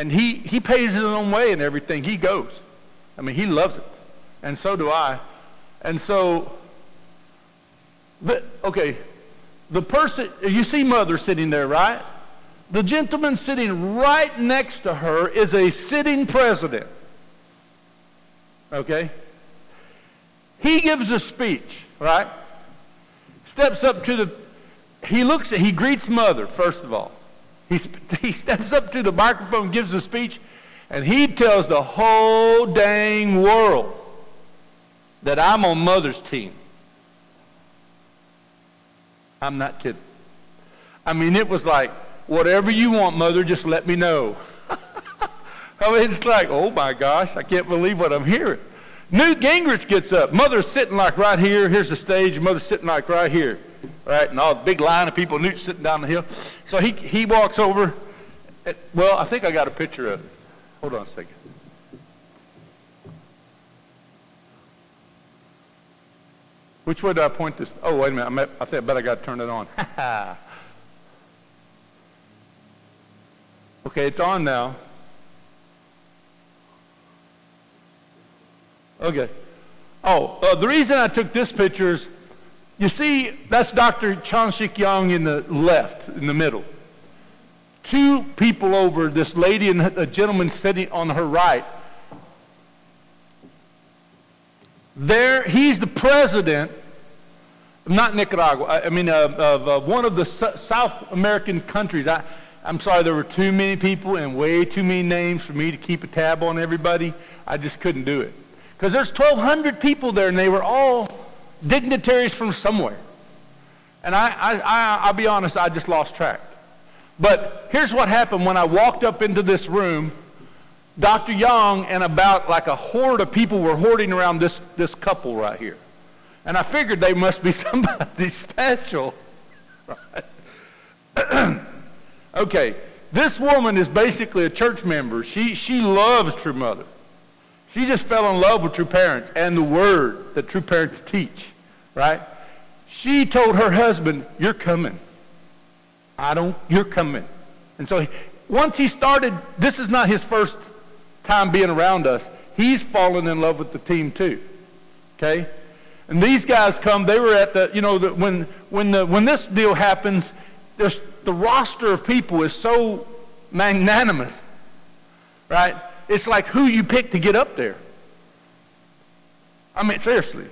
And he pays his own way and everything. He goes. I mean, he loves it. And so do I. And so, okay, the person, you see Mother sitting there, right? The gentleman sitting right next to her is a sitting president. Okay? He gives a speech, right? Steps up to he greets Mother, first of all. He steps up to the microphone, gives a speech, and he tells the whole dang world that I'm on Mother's team. I'm not kidding. I mean, it was like, whatever you want, Mother, just let me know. I mean, it's like, oh my gosh, I can't believe what I'm hearing. Newt Gingrich gets up. Mother's sitting like right here. Here's the stage. Mother's sitting like right here. Right? And all the big line of people. Newt's sitting down the hill. So he walks over. Well, I think I got a picture of it. Hold on a second. Which way do I point this? Oh, wait a minute. I bet I got to turn it on. Okay, it's on now. Okay. Oh, the reason I took this picture is, you see, that's Dr. Chan Shik-young in the left, in the middle. Two people over, this lady and a gentleman sitting on her right. There, he's the president, not Nicaragua, I mean of one of the South American countries. I'm sorry, there were too many people and way too many names for me to keep a tab on everybody. I just couldn't do it. Because there's 1,200 people there, and they were all dignitaries from somewhere. And I'll be honest, I just lost track. But here's what happened when I walked up into this room. Dr. Young and about like a horde of people were hoarding around this couple right here. And I figured they must be somebody special. Right? Okay, this woman is basically a church member. She loves True Mother. She just fell in love with true parents and the word that true parents teach, right? She told her husband, you're coming. You're coming. And so once he started, this is not his first time being around us. He's fallen in love with the team too, okay? And these guys come, they were at the, you know, when this deal happens, the roster of people is so magnanimous, right? It's like who you pick to get up there. I mean, seriously.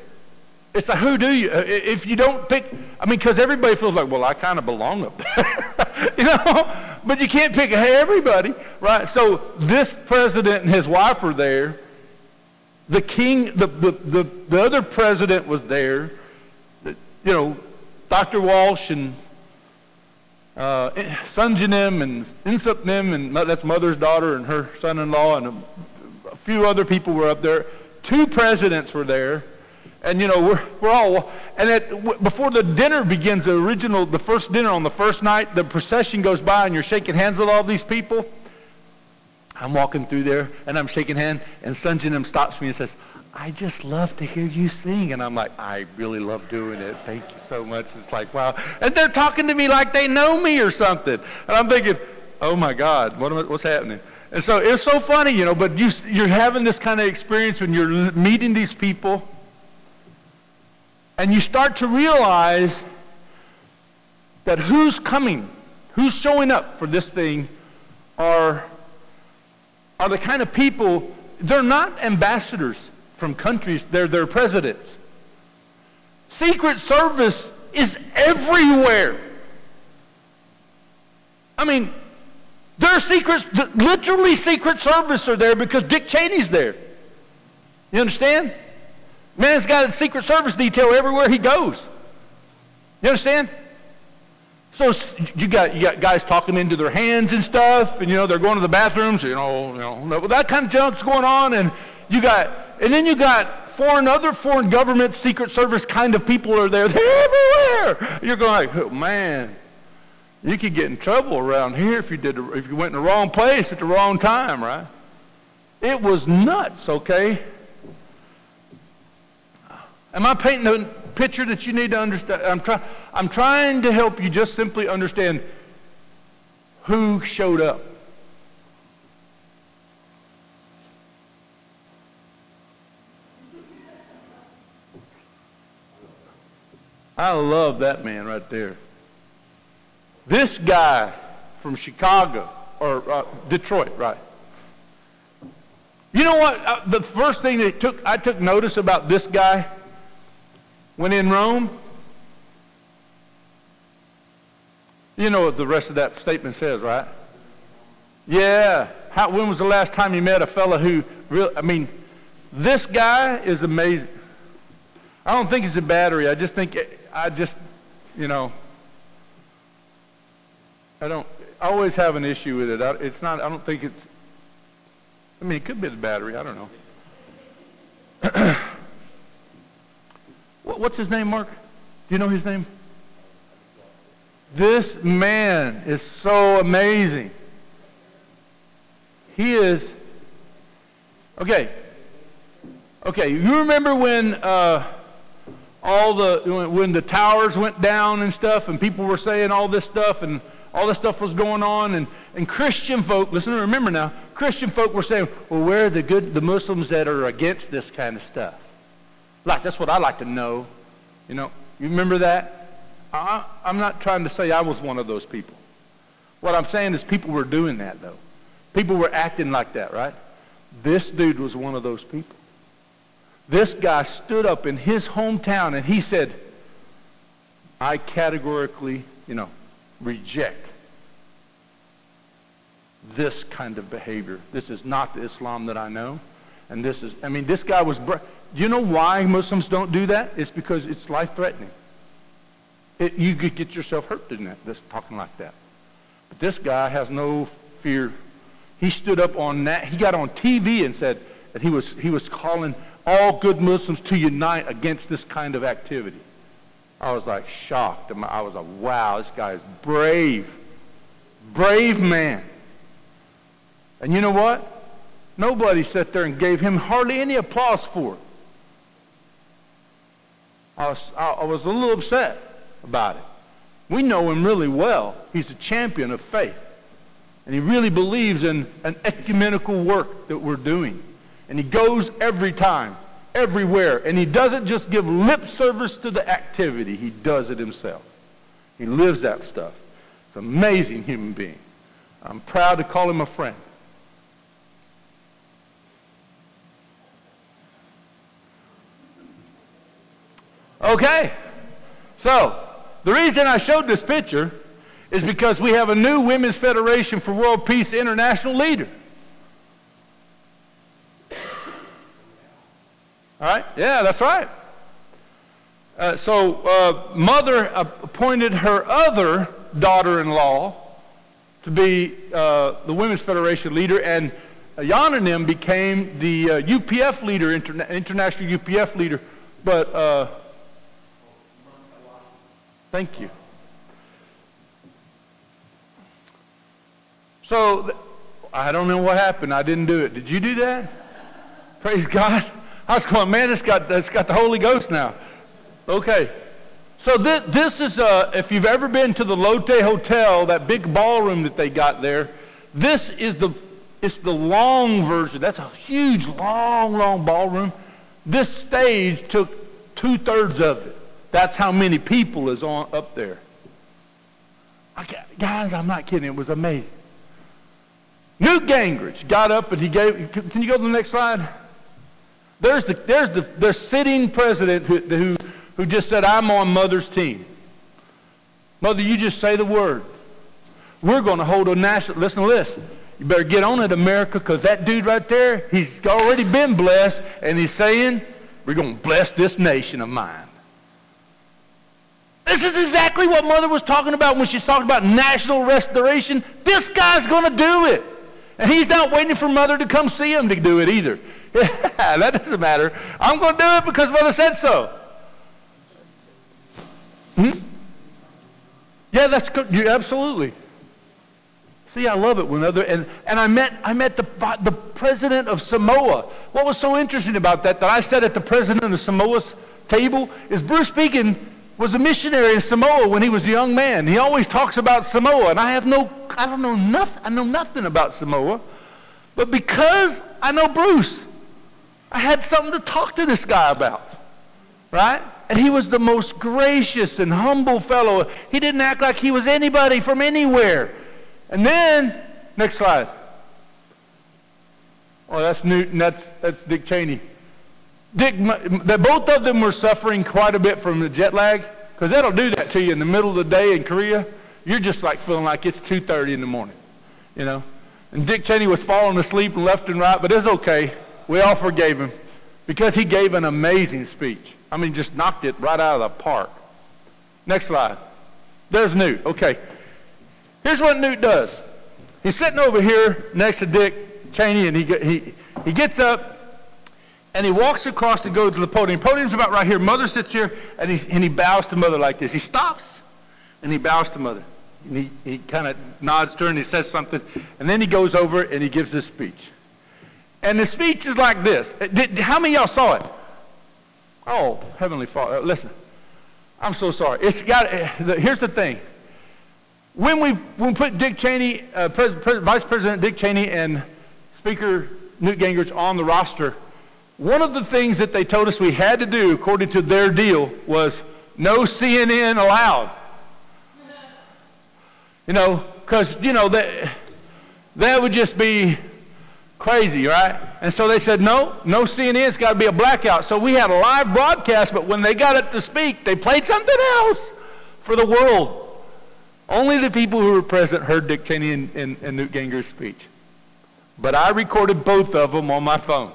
It's like, who do you? If you don't pick, I mean, because everybody feels like, well, I kind of belong up there. You know? But you can't pick everybody, right? So this president and his wife are there. The king, the other president was there. You know, Dr. Walsh and Sunjanim and Insupnim, and that's Mother's daughter and her son-in-law, and a few other people were up there. Two presidents were there, and you know we're all. And before the dinner begins, the first dinner on the first night, the procession goes by, and you're shaking hands with all these people. I'm walking through there, and I'm shaking hands, and Sunjanim stops me and says, I just love to hear you sing. And I'm like, I really love doing it. Thank you so much. It's like, wow. And they're talking to me like they know me or something. And I'm thinking, oh my God, what's happening? And so it's so funny, you know, but you're having this kind of experience when you're meeting these people. And you start to realize that who's coming, who's showing up for this thing are the kind of people, they're not ambassadors from countries, they're presidents. Secret Service is everywhere. I mean, literally Secret Service are there because Dick Cheney's there. You understand? Man's got a Secret Service detail everywhere he goes. You understand? So you got guys talking into their hands and stuff, and you know they're going to the bathrooms, you know that kind of junk's going on, and then you got other foreign government, Secret Service kind of people are there. They're everywhere. You're going like, oh, man, you could get in trouble around here if you went in the wrong place at the wrong time, right? It was nuts, okay? Am I painting a picture that you need to understand? I'm trying to help you just simply understand who showed up. I love that man right there. This guy from Chicago, or Detroit, right? You know what? The first thing that I took notice about this guy when in Rome, you know what the rest of that statement says, right? Yeah. When was the last time you met a fella who really, I mean, this guy is amazing. I don't think he's a battery. I always have an issue with it. I don't think it's, I mean, it could be the battery. I don't know. What's his name, Mark? Do you know his name? This man is so amazing. He is, okay, you remember when when the towers went down and stuff, and people were saying all this stuff, and all this stuff was going on, and Christian folk, listen, remember now, Christian folk were saying, well, where are the Muslims that are against this kind of stuff? Like, that's what I like to know. You know, you remember that? I'm not trying to say I was one of those people. What I'm saying is people were doing that, though. People were acting like that, right? This dude was one of those people. This guy stood up in his hometown and he said, I categorically, reject this kind of behavior. This is not the Islam that I know. And this guy was, you know why Muslims don't do that? It's because it's life-threatening. You could get yourself hurt doing that, just talking like that. But this guy has no fear. He stood up on that. He got on TV and said that he was calling all good Muslims to unite against this kind of activity. I was like shocked. I was like, wow, this guy is brave. Brave man. And you know what? Nobody sat there and gave him hardly any applause for it. I was a little upset about it. We know him really well. He's a champion of faith. And he really believes in an ecumenical work that we're doing. And he goes every time, everywhere. And he doesn't just give lip service to the activity. He does it himself. He lives that stuff. He's an amazing human being. I'm proud to call him a friend. Okay. So, the reason I showed this picture is because we have a new Women's Federation for World Peace international leader. All right? Yeah, that's right. Mother appointed her other daughter-in-law to be the Women's Federation leader, and Yonanim became the UPF leader, international UPF leader. But, thank you. So, I don't know what happened. I didn't do it. Did you do that? Praise God. I was going, man, it's got the Holy Ghost now. Okay. So this is, if you've ever been to the Lotte Hotel, that big ballroom that they got there, this is it's the long version. That's a huge, long ballroom. This stage took 2/3 of it. That's how many people is up there. Guys, I'm not kidding. It was amazing. Newt Gingrich got up and he gave, can you go to the next slide? There's the sitting president who just said, I'm on Mother's team. Mother, you just say the word. We're going to hold a national, listen to this. You better get on it, America, because that dude right there, he's already been blessed, and he's saying, we're going to bless this nation of mine. This is exactly what Mother was talking about when she's talking about national restoration. This guy's going to do it. And he's not waiting for Mother to come see him to do it either. That doesn't matter. I'm going to do it because Mother said so. Yeah, that's good. Absolutely. See, I love it when and I met the president of Samoa. What was so interesting about that I sat at the president of Samoa's table is Bruce Beacon was a missionary in Samoa when he was a young man. He always talks about Samoa, and I know nothing about Samoa. But because I know Bruce, I had something to talk to this guy about, right? And he was the most gracious and humble fellow. He didn't act like he was anybody from anywhere. And then, next slide. Oh, that's Newton. That's Dick Cheney. Both of them were suffering quite a bit from the jet lag, because that'll do that to you in the middle of the day in Korea. You're just like feeling like it's 2:30 in the morning, you know. And Dick Cheney was falling asleep left and right, but it's okay. We all forgave him because he gave an amazing speech. I mean, just knocked it right out of the park. Next slide. There's Newt. Okay. Here's what Newt does. He's sitting over here next to Dick Cheney, and he gets up, and he walks across to go to the podium. The podium's about right here. Mother sits here, and he bows to Mother like this. He stops, and he bows to Mother. And he kind of nods to her, and he says something, and then he goes over, and he gives this speech. And the speech is like this. How many of y'all saw it? Oh, Heavenly Father, listen. I'm so sorry. Here's the thing. When we put Dick Cheney, Vice President Dick Cheney and Speaker Newt Gingrich on the roster, one of the things that they told us we had to do, according to their deal, was no CNN allowed. You know, because, you know, that would just be crazy, right? And so they said, no CNN, it's got to be a blackout. So we had a live broadcast, but when they got it to speak, they played something else for the world. Only the people who were present heard Dick Cheney and Newt Gingrich's speech. But I recorded both of them on my phone.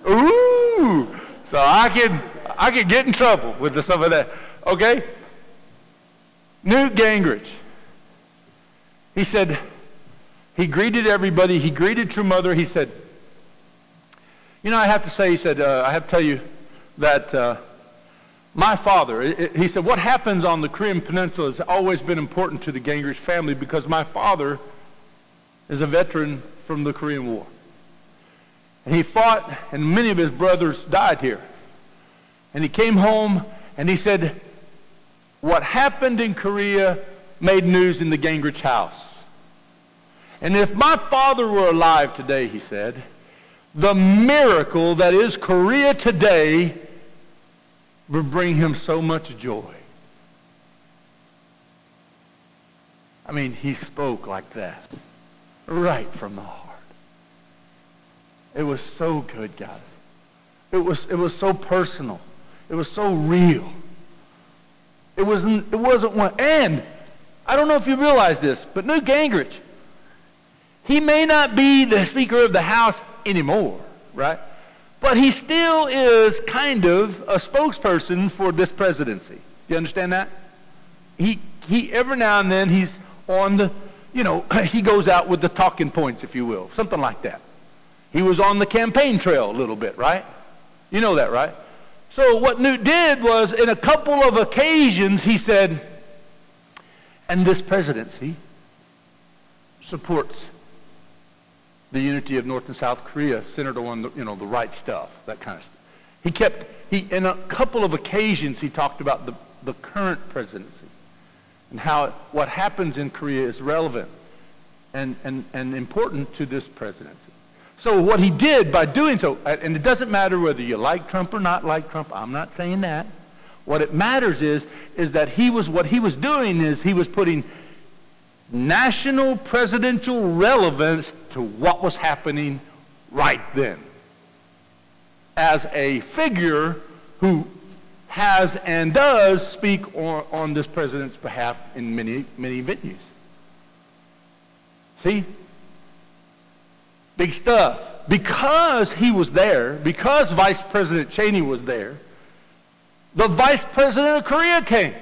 Ooh! So I could get in trouble with some of that. Okay? Newt Gingrich. He said, he greeted everybody. He greeted True Mother. He said, you know, I have to say, he said, I have to tell you that my father, he said, what happens on the Korean Peninsula has always been important to the Gingrich family because my father is a veteran from the Korean War. And he fought, and many of his brothers died here. And he came home, and he said, what happened in Korea made news in the Gingrich house. And if my father were alive today, he said, the miracle that is Korea today would bring him so much joy. I mean, he spoke like that, right from the heart. It was so good, guys. It was so personal. It was so real. It wasn't one. And I don't know if you realize this, but Newt Gingrich, he may not be the Speaker of the House anymore, right? But he still is kind of a spokesperson for this presidency. You understand that? He every now and then he's on the, you know, he goes out with the talking points, if you will, something like that. He was on the campaign trail a little bit, right? You know that, right? So what Newt did was, in a couple of occasions, he said, and this presidency supports the unity of North and South Korea centered on the, you know, the right stuff, that kind of stuff. In a couple of occasions, he talked about the current presidency and how what happens in Korea is relevant and important to this presidency. So what he did by doing so, and it doesn't matter whether you like Trump or not like Trump, I'm not saying that. What it matters is that what he was doing is he was putting national presidential relevance to what was happening right then as a figure who has and does speak on this president's behalf in many, many venues. See? Big stuff. Because he was there, because Vice President Cheney was there, the Vice President of Korea came.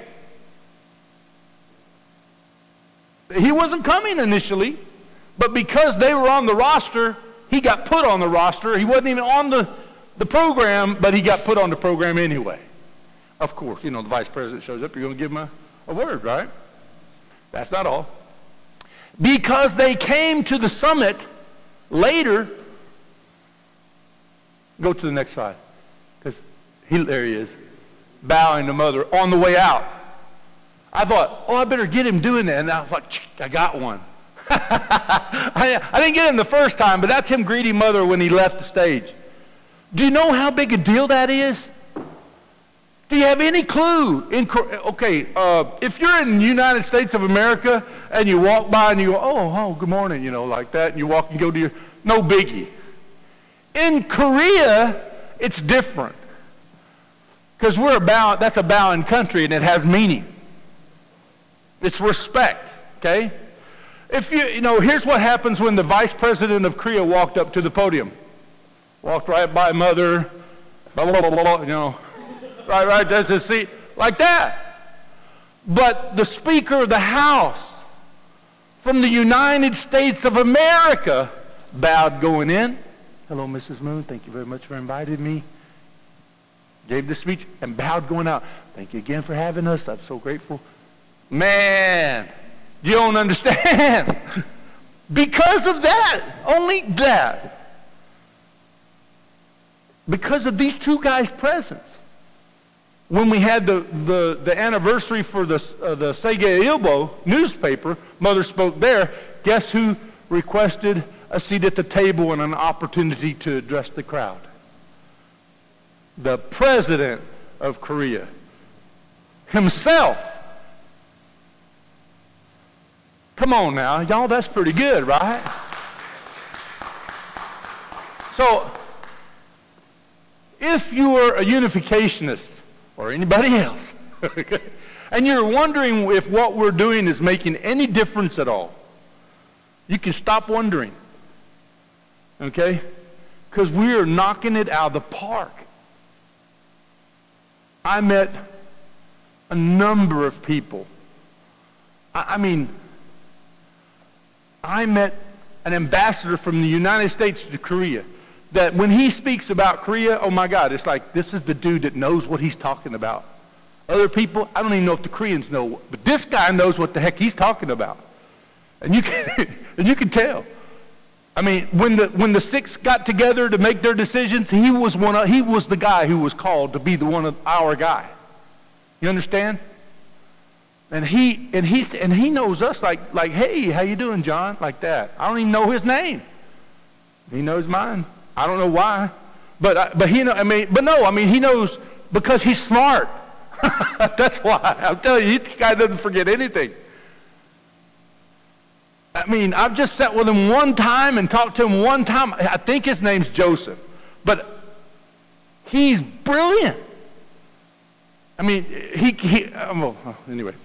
He wasn't coming initially, but because they were on the roster, he got put on the roster. He wasn't even on the program, but he got put on the program anyway. Of course, you know, the Vice President shows up, you're going to give him a word, right? That's not all. Because they came to the summit later, go to the next slide, because there he is, bowing to Mother on the way out. I thought, oh, I better get him doing that. And I was like, I got one. I didn't get him the first time, but that's him greeting Mother when he left the stage. Do you know how big a deal that is? Do Do you have any clue? If you're in the United States of America and you walk by and you go, oh, good morning, you know, like that, and you walk and go to your, no biggie. In Korea, it's different. Because that's a bowing country and it has meaning. It's respect, okay? If here's what happens when the vice president of Korea walked up to the podium. Walked right by mother, blah, blah, blah, blah, you know. Right, that's his seat, like that. But the Speaker of the House from the United States of America bowed going in. Hello, Mrs. Moon, thank you very much for inviting me. Gave the speech and bowed going out. Thank you again for having us. I'm so grateful. Man, you don't understand. Because of that, only that. Because of these two guys' presence. When we had the anniversary for the Sege Ilbo newspaper, Mother spoke there. Guess who requested a seat at the table and an opportunity to address the crowd? The president of Korea himself. Come on now, y'all, that's pretty good, right? So, if you are a unificationist, or anybody else, and you're wondering if what we're doing is making any difference at all, you can stop wondering, okay? Because we are knocking it out of the park. I met a number of people. I met an ambassador from the United States to Korea that when he speaks about Korea, oh my God, it's like this is the dude that knows what he's talking about. Other people, I don't even know if the Koreans know, but this guy knows what the heck he's talking about. And you can tell. I mean, when the six got together to make their decisions, he was the guy who was called to be our guy. You understand? And he knows us like, hey, how you doing, John? Like that. I don't even know his name. He knows mine. I don't know why, but he he knows because he's smart. That's why. I'm telling you, the guy doesn't forget anything. I mean, I've just sat with him one time and talked to him one time. I think his name's Joseph, but he's brilliant. I mean, anyway.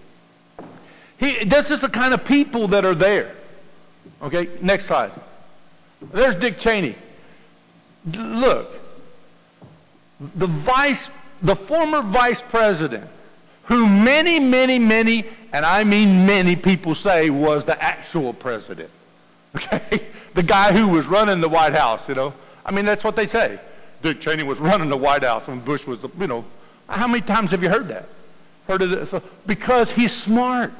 This is the kind of people that are there. Okay, next slide. There's Dick Cheney. Look, the former vice president, who many, and I mean many people say was the actual president. Okay, the guy who was running the White House. You know, I mean that's what they say. Dick Cheney was running the White House when Bush was, you know. How many times have you heard that? Heard of it? So, because he's smart.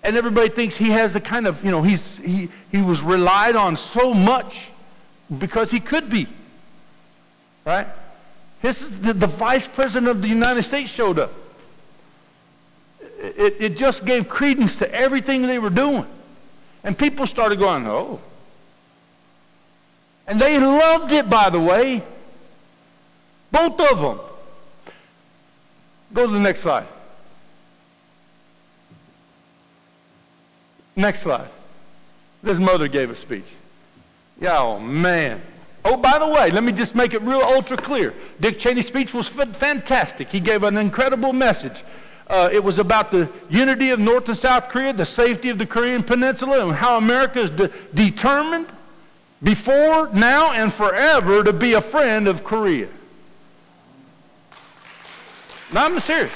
And everybody thinks he has the kind of, you know, he was relied on so much because he could be. Right? This is the vice president of the United States showed up. It just gave credence to everything they were doing. And people started going, oh. And they loved it, by the way. Both of them. Go to the next slide. Next slide. This mother gave a speech. Yeah, oh man. Oh, by the way, let me just make it real ultra clear. Dick Cheney's speech was fantastic. He gave an incredible message. It was about the unity of North and South Korea, the safety of the Korean Peninsula, and how America is determined before, now, and forever to be a friend of Korea. No, I'm serious.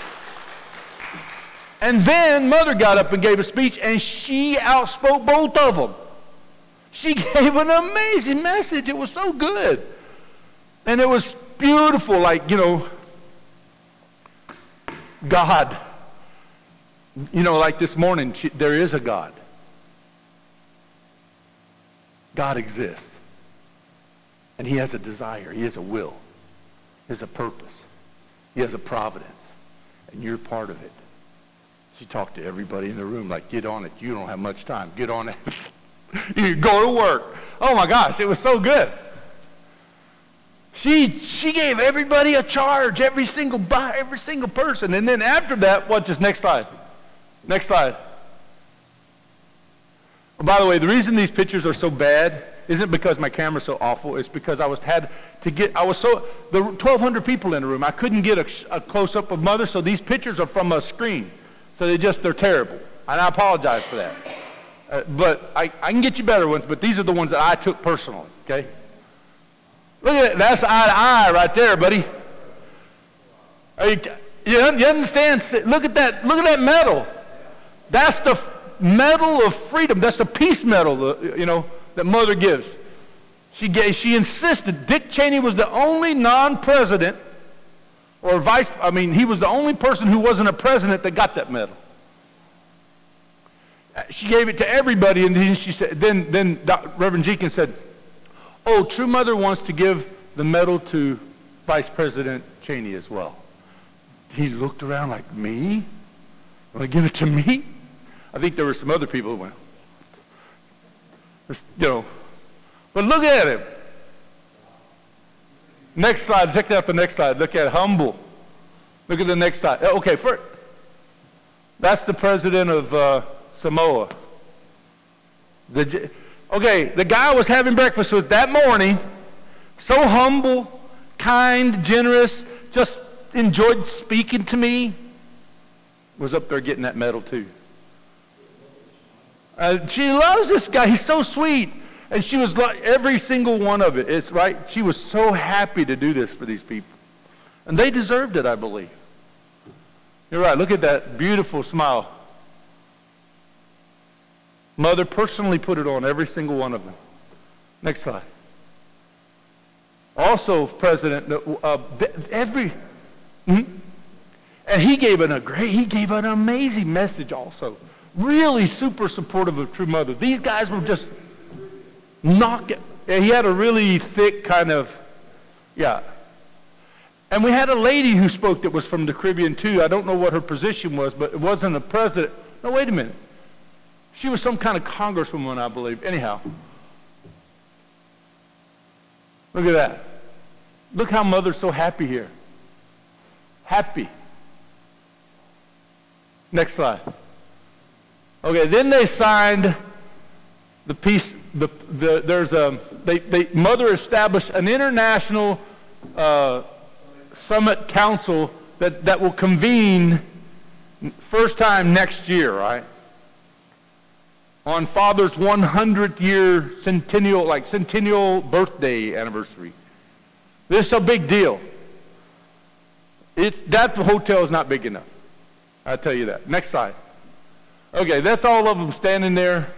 And then Mother got up and gave a speech, and she outspoke both of them. She gave an amazing message. It was so good. And it was beautiful, like, you know, God. You know, like this morning, there is a God. God exists. And he has a desire. He has a will. He has a purpose. He has a providence. And you're part of it. She talked to everybody in the room like, get on it. You don't have much time. Get on it. You go to work. Oh my gosh, it was so good. She gave everybody a charge, every single person. And then after that, watch this next slide. Next slide. Oh, by the way, the reason these pictures are so bad isn't because my camera's so awful. It's because the 1,200 people in the room, I couldn't get a close-up of Mother, so these pictures are from a screen. So they're terrible. And I apologize for that. But I can get you better ones, but these are the ones that I took personally, okay? Look at it. That's eye to eye right there, buddy. You understand? Look at that. Look at that medal. That's the medal of freedom. That's the peace medal, that Mother gives. She insisted. Dick Cheney was the only non-president or he was the only person who wasn't a president that got that medal. She gave it to everybody, and then she said, then Rev.Jackson said, "Oh, True Mother wants to give the medal to Vice President Cheney as well." He looked around like, "Me? Want to give it to me?" I think there were some other people who went, But look at him. Next slide. Check out the next slide. Look at humble. Look at the next slide. Okay, first, that's the president of Samoa. The guy I was having breakfast with that morning, so humble, kind, generous, just enjoyed speaking to me, was up there getting that medal too. She loves this guy. He's so sweet. And she was like, every single one of it. It's right. She was so happy to do this for these people. And they deserved it, I believe. You're right. Look at that beautiful smile. Mother personally put it on every single one of them. Next slide. Also, President, and he gave an amazing message also. Really super supportive of True Mother. These guys were just knocking. He had a really thick kind of, And we had a lady who spoke that was from the Caribbean too. I don't know what her position was, but it wasn't a president. No, wait a minute. She was some kind of congresswoman, I believe. Anyhow. Look at that. Look how Mother's so happy here. Happy. Next slide. Okay, then they signed the peace. Mother established an international summit council that will convene first time next year, right? On Father's 100th year centennial birthday anniversary. This is a big deal. That hotel is not big enough. I'll tell you that. Next slide. Okay, that's all of them standing there.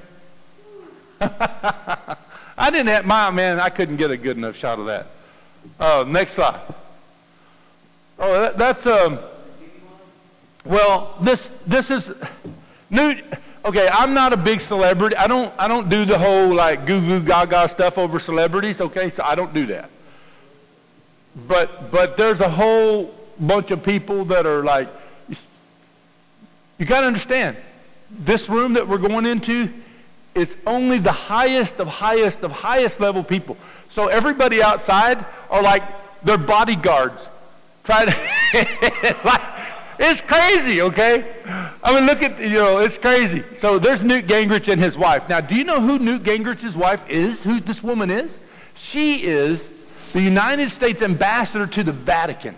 I didn't have I couldn't get a good enough shot of that. Next slide. Oh, that's well, this is new. Okay, I'm not a big celebrity. I don't do the whole like goo goo gaga stuff over celebrities. Okay, so I don't do that. But there's a whole bunch of people that are like, you got to understand, this room that we're going into, it's only the highest of highest level people. So everybody outside are like their bodyguards. It's crazy, okay? I mean, look at, it's crazy. So there's Newt Gingrich and his wife. Now, do you know who Newt Gingrich's wife is? Who this woman is? She is the United States ambassador to the Vatican.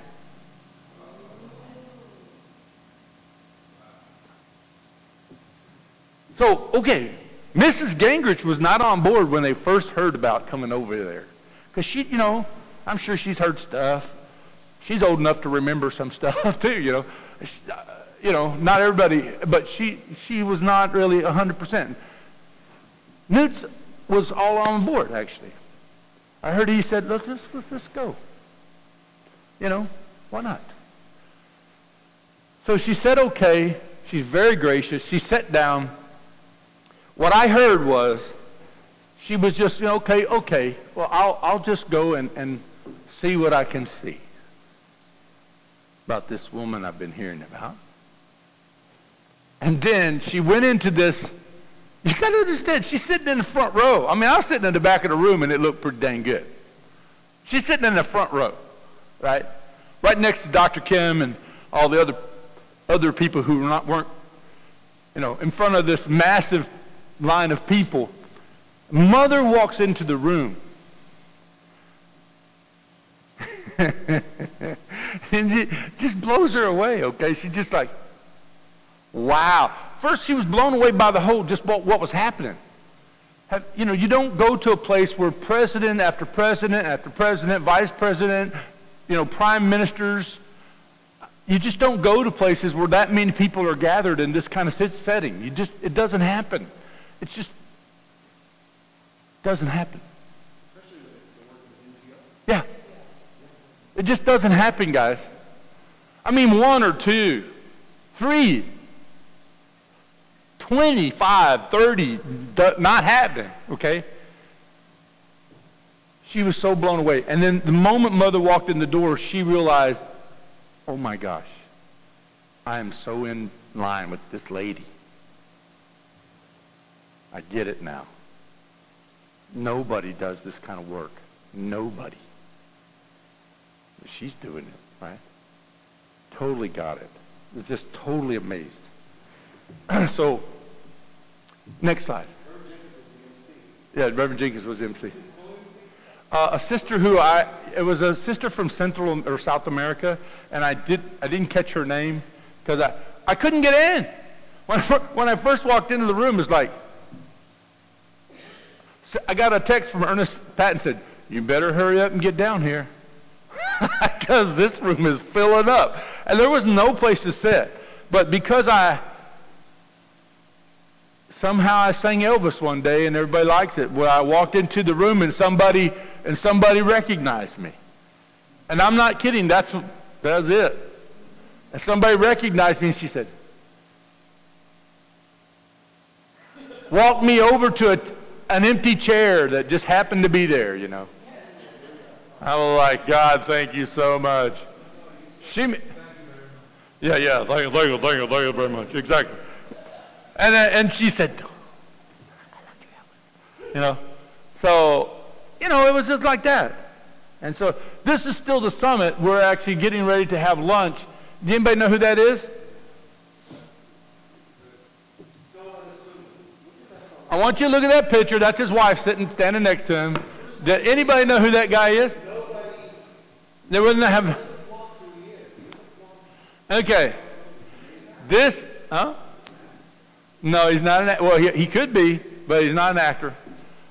So, okay, Mrs. Gingrich was not on board when they first heard about coming over there. Because she, I'm sure she's heard stuff. She's old enough to remember some stuff too, not everybody, but she was not really 100%. Newt was all on board, actually. I heard he said, look, let's go. Why not? So she said, okay. She's very gracious. She sat down. What I heard was, she was just, okay. Well, I'll just go and see what I can see about this woman I've been hearing about. And then she went into this. You got to understand, she's sitting in the front row. I mean, I was sitting in the back of the room, and it looked pretty dang good. She's sitting in the front row, right? Right next to Dr. Kim and all the other people who weren't, in front of this massive line of people. Mother walks into the room. And it just blows her away, okay? She's just like, wow. First, she was blown away by just what was happening. You don't go to a place where president after president after president, vice president, prime ministers, you just don't go to places where that many people are gathered in this kind of setting. It doesn't happen. It just doesn't happen. Yeah. It just doesn't happen, guys. I mean, 1 or 2, 3, 25, 30, not happening, okay? She was so blown away. And then the moment Mother walked in the door, she realized, oh my gosh, I am so in line with this lady. I get it now. Nobody does this kind of work. Nobody. She's doing it, right? Totally got it. Was just totally amazed. So, next slide. Yeah, Rev.Jackson was MC. A sister it was a sister from Central or South America, and I didn't catch her name because I couldn't get in. When I first walked into the room, it was like, I got a text from Ernest Patton said, you better hurry up and get down here because this room is filling up. And there was no place to sit. But because somehow I sang Elvis one day and everybody likes it. Well, I walked into the room and somebody recognized me. And I'm not kidding, that's it. And somebody recognized me and she said, walked me over to an empty chair that just happened to be there, I was like, God, thank you so much. Thank you very much. Exactly. And she said, so, it was just like that. And so this is still the summit. We're actually getting ready to have lunch. Does anybody know who that is? I want you to look at that picture. That's his wife standing next to him. Did anybody know who that guy is? They wouldn't have. Okay. No, he's not an actor. Well, he could be, but he's not an actor.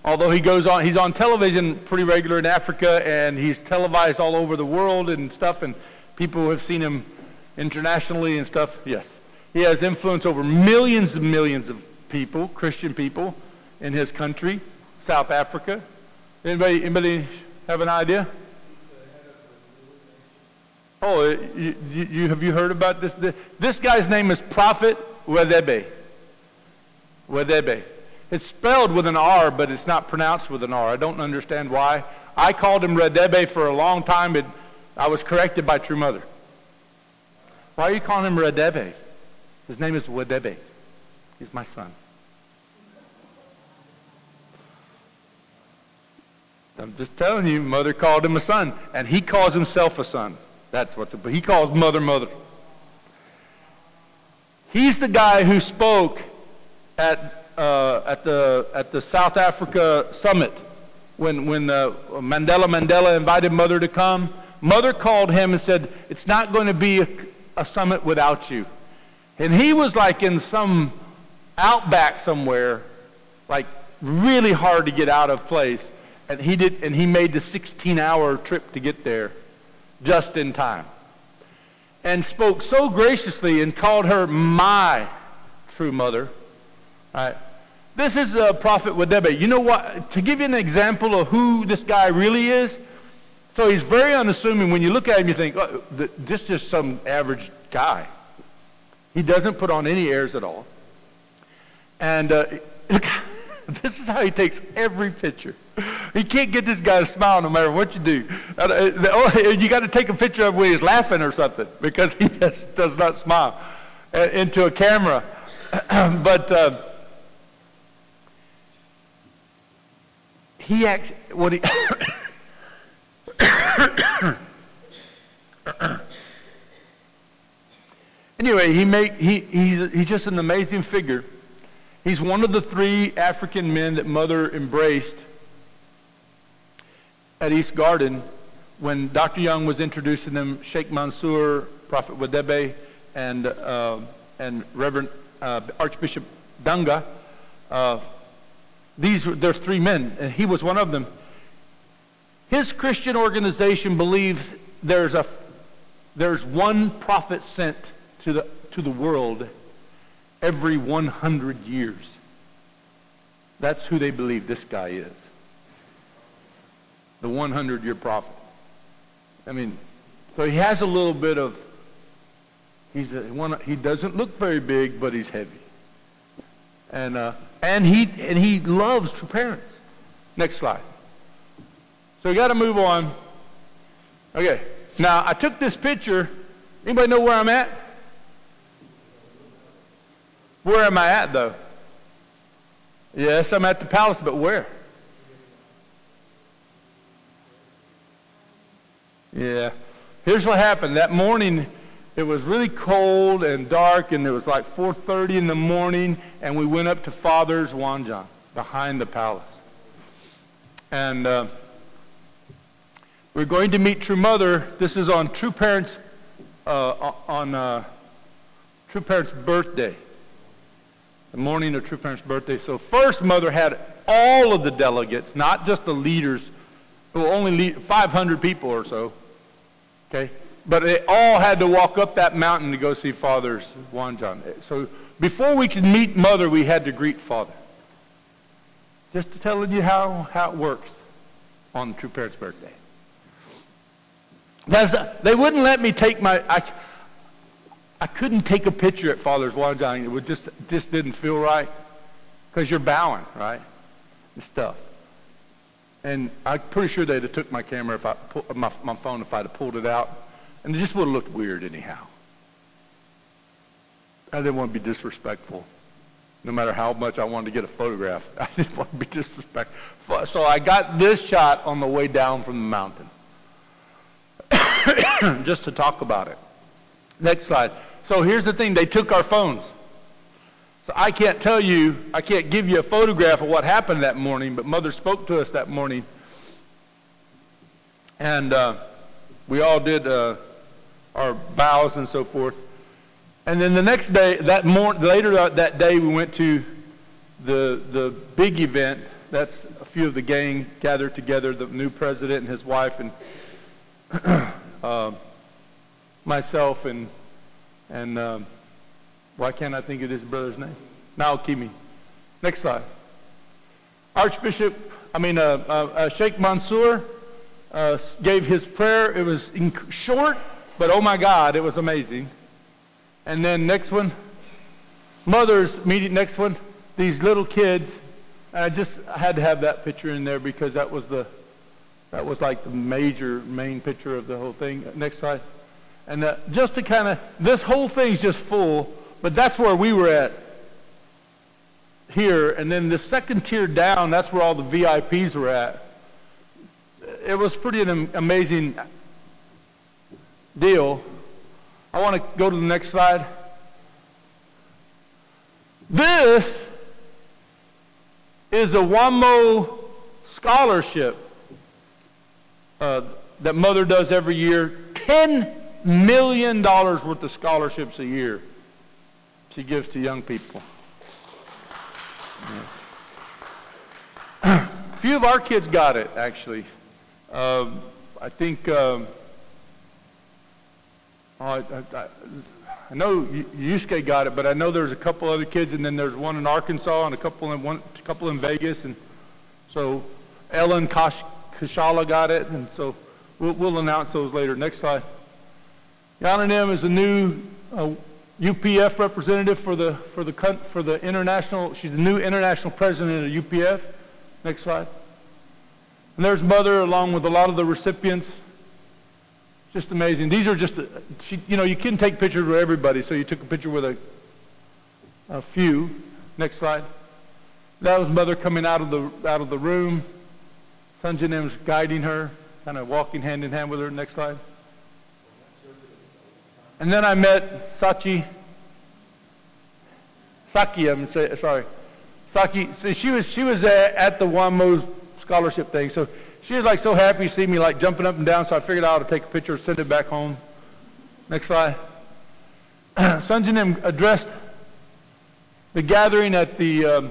Although he's on television pretty regular in Africa, and he's televised all over the world and stuff, and people have seen him internationally and stuff. Yes. He has influence over millions and millions of people, Christian people, in his country, South Africa. Anybody have an idea? Oh, have you heard about this? This guy's name is Prophet Wedebe. Wedebe. It's spelled with an R, but it's not pronounced with an R. I don't understand why. I called him Wedebe for a long time, but I was corrected by True Mother. Why are you calling him Wedebe? His name is Wedebe. He's my son. I'm just telling you, Mother called him a son, and he calls himself a son. That's what's up. He calls Mother, Mother. He's the guy who spoke at the South Africa summit when Mandela invited Mother to come. Mother called him and said, "It's not going to be a summit without you." And he was like in some outback somewhere, like really hard to get out of place. And he made the 16-hour trip to get there just in time. And spoke so graciously and called her my true mother. All right. This is Prophet Wedebe. You know what? To give you an example of who this guy really is, so he's very unassuming. When you look at him, you think, oh, this is just some average guy. He doesn't put on any airs at all. And this is how he takes every picture. You can't get this guy to smile no matter what you do. You got to take a picture of when he's laughing or something because he just does not smile into a camera. But he actually, Anyway, he's just an amazing figure. He's one of the 3 African men that Mother embraced at East Garden when Dr. Young was introducing them, Sheikh Mansour, Prophet Wadebe, and Reverend Archbishop Danga. There's 3 men, and he was one of them. His Christian organization believes there's one prophet sent to the world every 100 years. That's who they believe this guy is. The 100-year prophet. I mean, so he has a little bit of, he doesn't look very big, but he's heavy. And he loves true parents. Next slide. So we got to move on. Okay. Now, I took this picture. Anybody know where I'm at? Where am I at, though? Yes, I'm at the palace, but where? Yeah. Here's what happened. That morning, it was really cold and dark, and it was like 4:30 in the morning, and we went up to Father's Wanjan, behind the palace. And we're going to meet True Mother. This is on True Parents' True Parents' birthday, the morning of True Parents' birthday. So first, Mother had all of the delegates, not just the leaders, well, only 500 people or so. Okay, but they all had to walk up that mountain to go see Father's Wanjan. So before we could meet Mother, we had to greet Father. Just to tell you how it works on True Parents' birthday. They wouldn't let me take I couldn't take a picture at Father's Wanjan. It would just didn't feel right, because you're bowing, right, and stuff. And I'm pretty sure they'd have took my camera, my phone, if I'd have pulled it out, and it just would have looked weird anyhow. I didn't want to be disrespectful, no matter how much I wanted to get a photograph. I didn't want to be disrespectful. So I got this shot on the way down from the mountain, just to talk about it. Next slide. So here's the thing. They took our phones. So I can't give you a photograph of what happened that morning, but Mother spoke to us that morning. And we all did our bows and so forth. And then the next day, later that day, we went to the big event. That's a few of the gang gathered together, the new president and his wife, and myself, and why can't I think of his brother's name? Naokimi. Next slide. Sheikh Mansour gave his prayer. It was short, but oh my God, it was amazing. And then next one, Mother's meeting. Next one, these little kids. I had to have that picture in there because that was like the main picture of the whole thing. Next slide. And just to kind of, this whole thing's just full, but that's where we were at here. And then the second tier down, that's where all the VIPs were at. It was pretty an amazing deal. I want to go to the next slide. This is a WAMO scholarship that Mother does every year. $10 million worth of scholarships a year she gives to young people. Yeah. A few of our kids got it, actually. I think, I know Yusuke got it, but I know there's a couple other kids, and then there's one in Arkansas and a couple in Vegas, and so Ellen Kashala got it, and so we'll announce those later. Next slide. Yananim is a new UPF representative for the international. She's the new international president of UPF. Next slide. And there's Mother along with a lot of the recipients. Just amazing. These are just, you couldn't take pictures with everybody, so you took a picture with a few. Next slide. That was Mother coming out of the room. Sanjanim's guiding her, kind of walking hand in hand with her. Next slide. And then I met Sachi Saki, sorry. Saki, so she was at the WAMO scholarship thing, so she was like so happy to see me like jumping up and down, so I figured I ought to take a picture, send it back home. Next slide. Sons and them addressed the gathering at the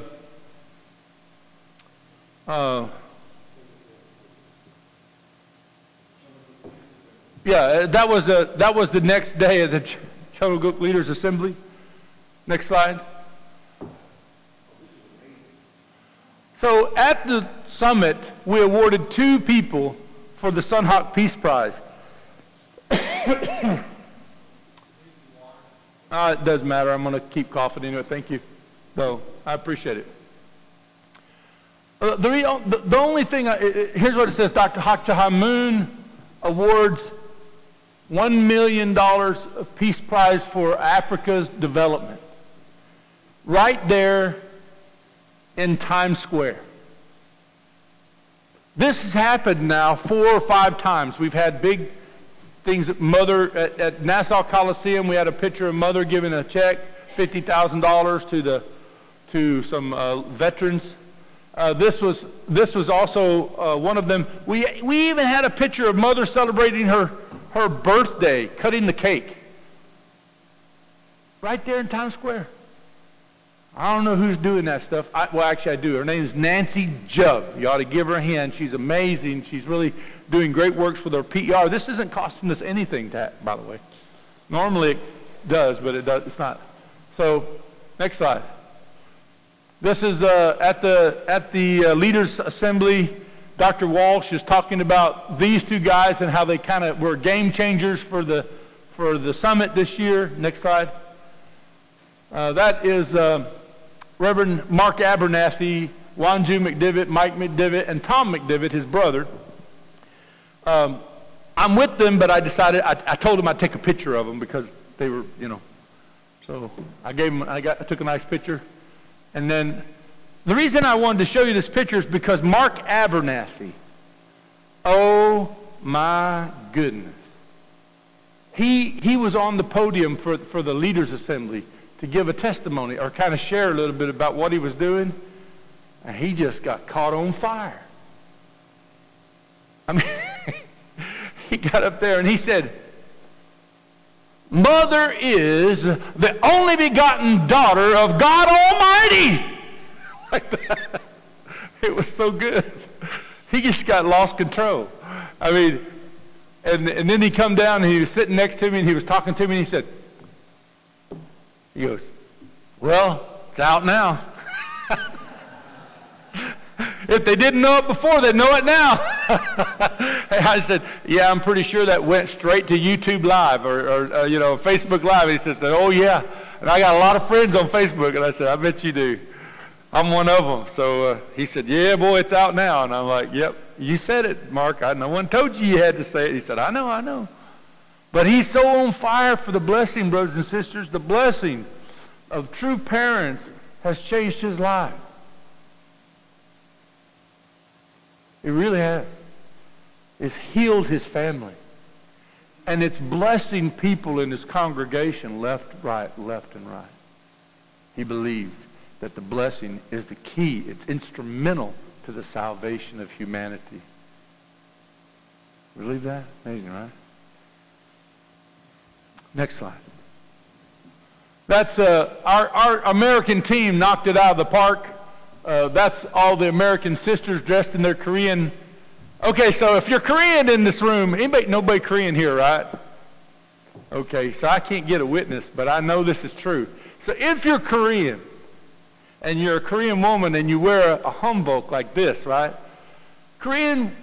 that was the next day of the Chotoguk Leaders Assembly. Next slide. So at the summit, we awarded 2 people for the Sunhawk Peace Prize. It doesn't matter. I'm going to keep coughing into it. Thank you. So I appreciate it. The only thing, here's what it says. Dr. Hakchahamun awards $1 million of Peace Prize for Africa's development. Right there in Times Square. This has happened now 4 or 5 times. We've had big things at at Nassau Coliseum. We had a picture of Mother giving a check, $50,000 to some veterans. This was also one of them. We even had a picture of Mother celebrating her birthday, cutting the cake. Right there in Times Square. I don't know who's doing that stuff. Well, actually, I do. Her name is Nancy Jubb. You ought to give her a hand. She's amazing. She's really doing great works with her PR. This isn't costing us anything, by the way. Normally it does, but it's not. So, next slide. This is at the Leaders Assembly. Dr. Walsh is talking about these 2 guys and how they kind of were game changers for the summit this year. Next slide. That is Reverend Mark Abernathy, Wanju McDivitt, Mike McDivitt, and Tom McDivitt, his brother. I'm with them, but I decided, I told them I'd take a picture of them because they were, so I took a nice picture. And then the reason I wanted to show you this picture is because Mark Abernathy, oh my goodness. He was on the podium for the Leaders Assembly to give a testimony or kind of share a little bit about what he was doing, and he just got caught on fire. I mean, he got up there and he said, Mother is the only begotten daughter of God Almighty. Like that. It was so good. He just got lost control. I mean, and then he come down and he was sitting next to me and he was talking to me and he goes, well, it's out now. If they didn't know it before, they know it now. I said, yeah, I'm pretty sure that went straight to YouTube Live or Facebook Live. And he says, oh, yeah. And I got a lot of friends on Facebook. And I said, I bet you do. I'm one of them. So he said, yeah, boy, it's out now. And I'm like, yep, you said it, Mark. No one told you had to say it. He said, I know. But he's so on fire for the blessing, brothers and sisters. The blessing of true parents has changed his life. It really has. It's healed his family. And it's blessing people in his congregation left, right, left, and right. He believes that the blessing is the key. It's instrumental to the salvation of humanity. Believe that? Amazing, right? Next slide. That's our American team knocked it out of the park. That's all the American sisters dressed in their Korean. Okay, so if you're Korean in this room, nobody Korean here, right? Okay, so I can't get a witness, but I know this is true. So if you're Korean, and you're a Korean woman, and you wear a hanbok like this, right? Korean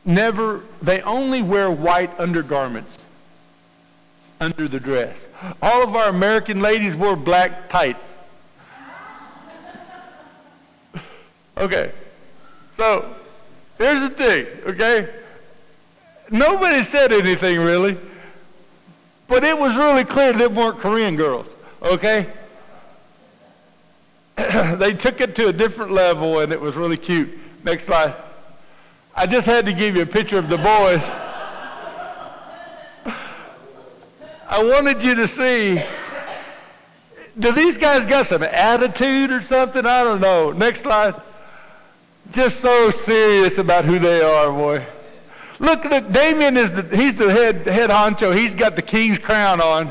they only wear white undergarments under the dress. All of our American ladies wore black tights. Okay, so here's the thing, okay? Nobody said anything really, but it was really clear they weren't Korean girls, okay? They took it to a different level and it was really cute. Next slide. I just had to give you a picture of the boys. I wanted you to see Do these guys got some attitude or something? I don't know. Next slide. Just so serious about who they are, boy. Look, Damien he's the head honcho. He's got the king's crown on.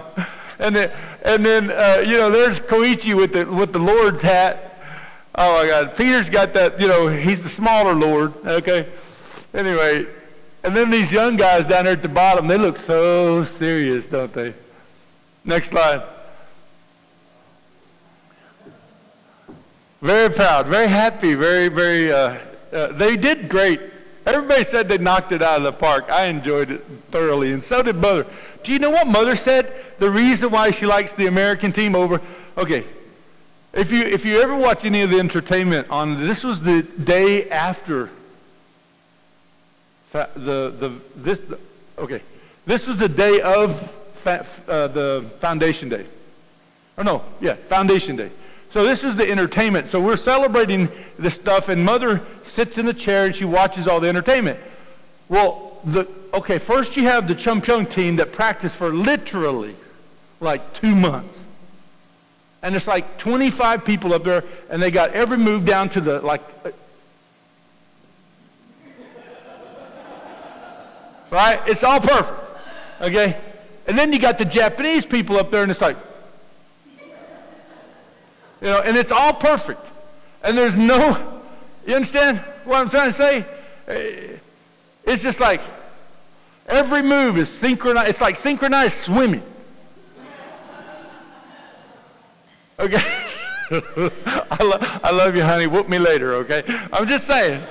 And then there's Koichi with the Lord's hat. Oh my God. Peter's got that, he's the smaller Lord. Okay. Anyway, and then these young guys down there at the bottom, they look so serious, don't they? Next slide. Very proud, very happy, very, they did great. Everybody said they knocked it out of the park. I enjoyed it thoroughly, and so did Mother. Do you know what Mother said? The reason why she likes the American team over, okay, if you ever watch any of the entertainment on, this was the day after this was the day of the Foundation Day. Foundation Day. So this is the entertainment. So we're celebrating this stuff, and Mother sits in the chair and she watches all the entertainment. Well, first you have the Chumpyong team that practiced for literally like 2 months. And it's like 25 people up there, and they got every move down to the, right? It's all perfect, okay? And then you got the Japanese people up there, and it's like, and it's all perfect. And there's no, you understand what I'm trying to say? It's just like every move is synchronized. It's like synchronized swimming. Okay? I love you, honey. Whoop me later, okay? I'm just saying.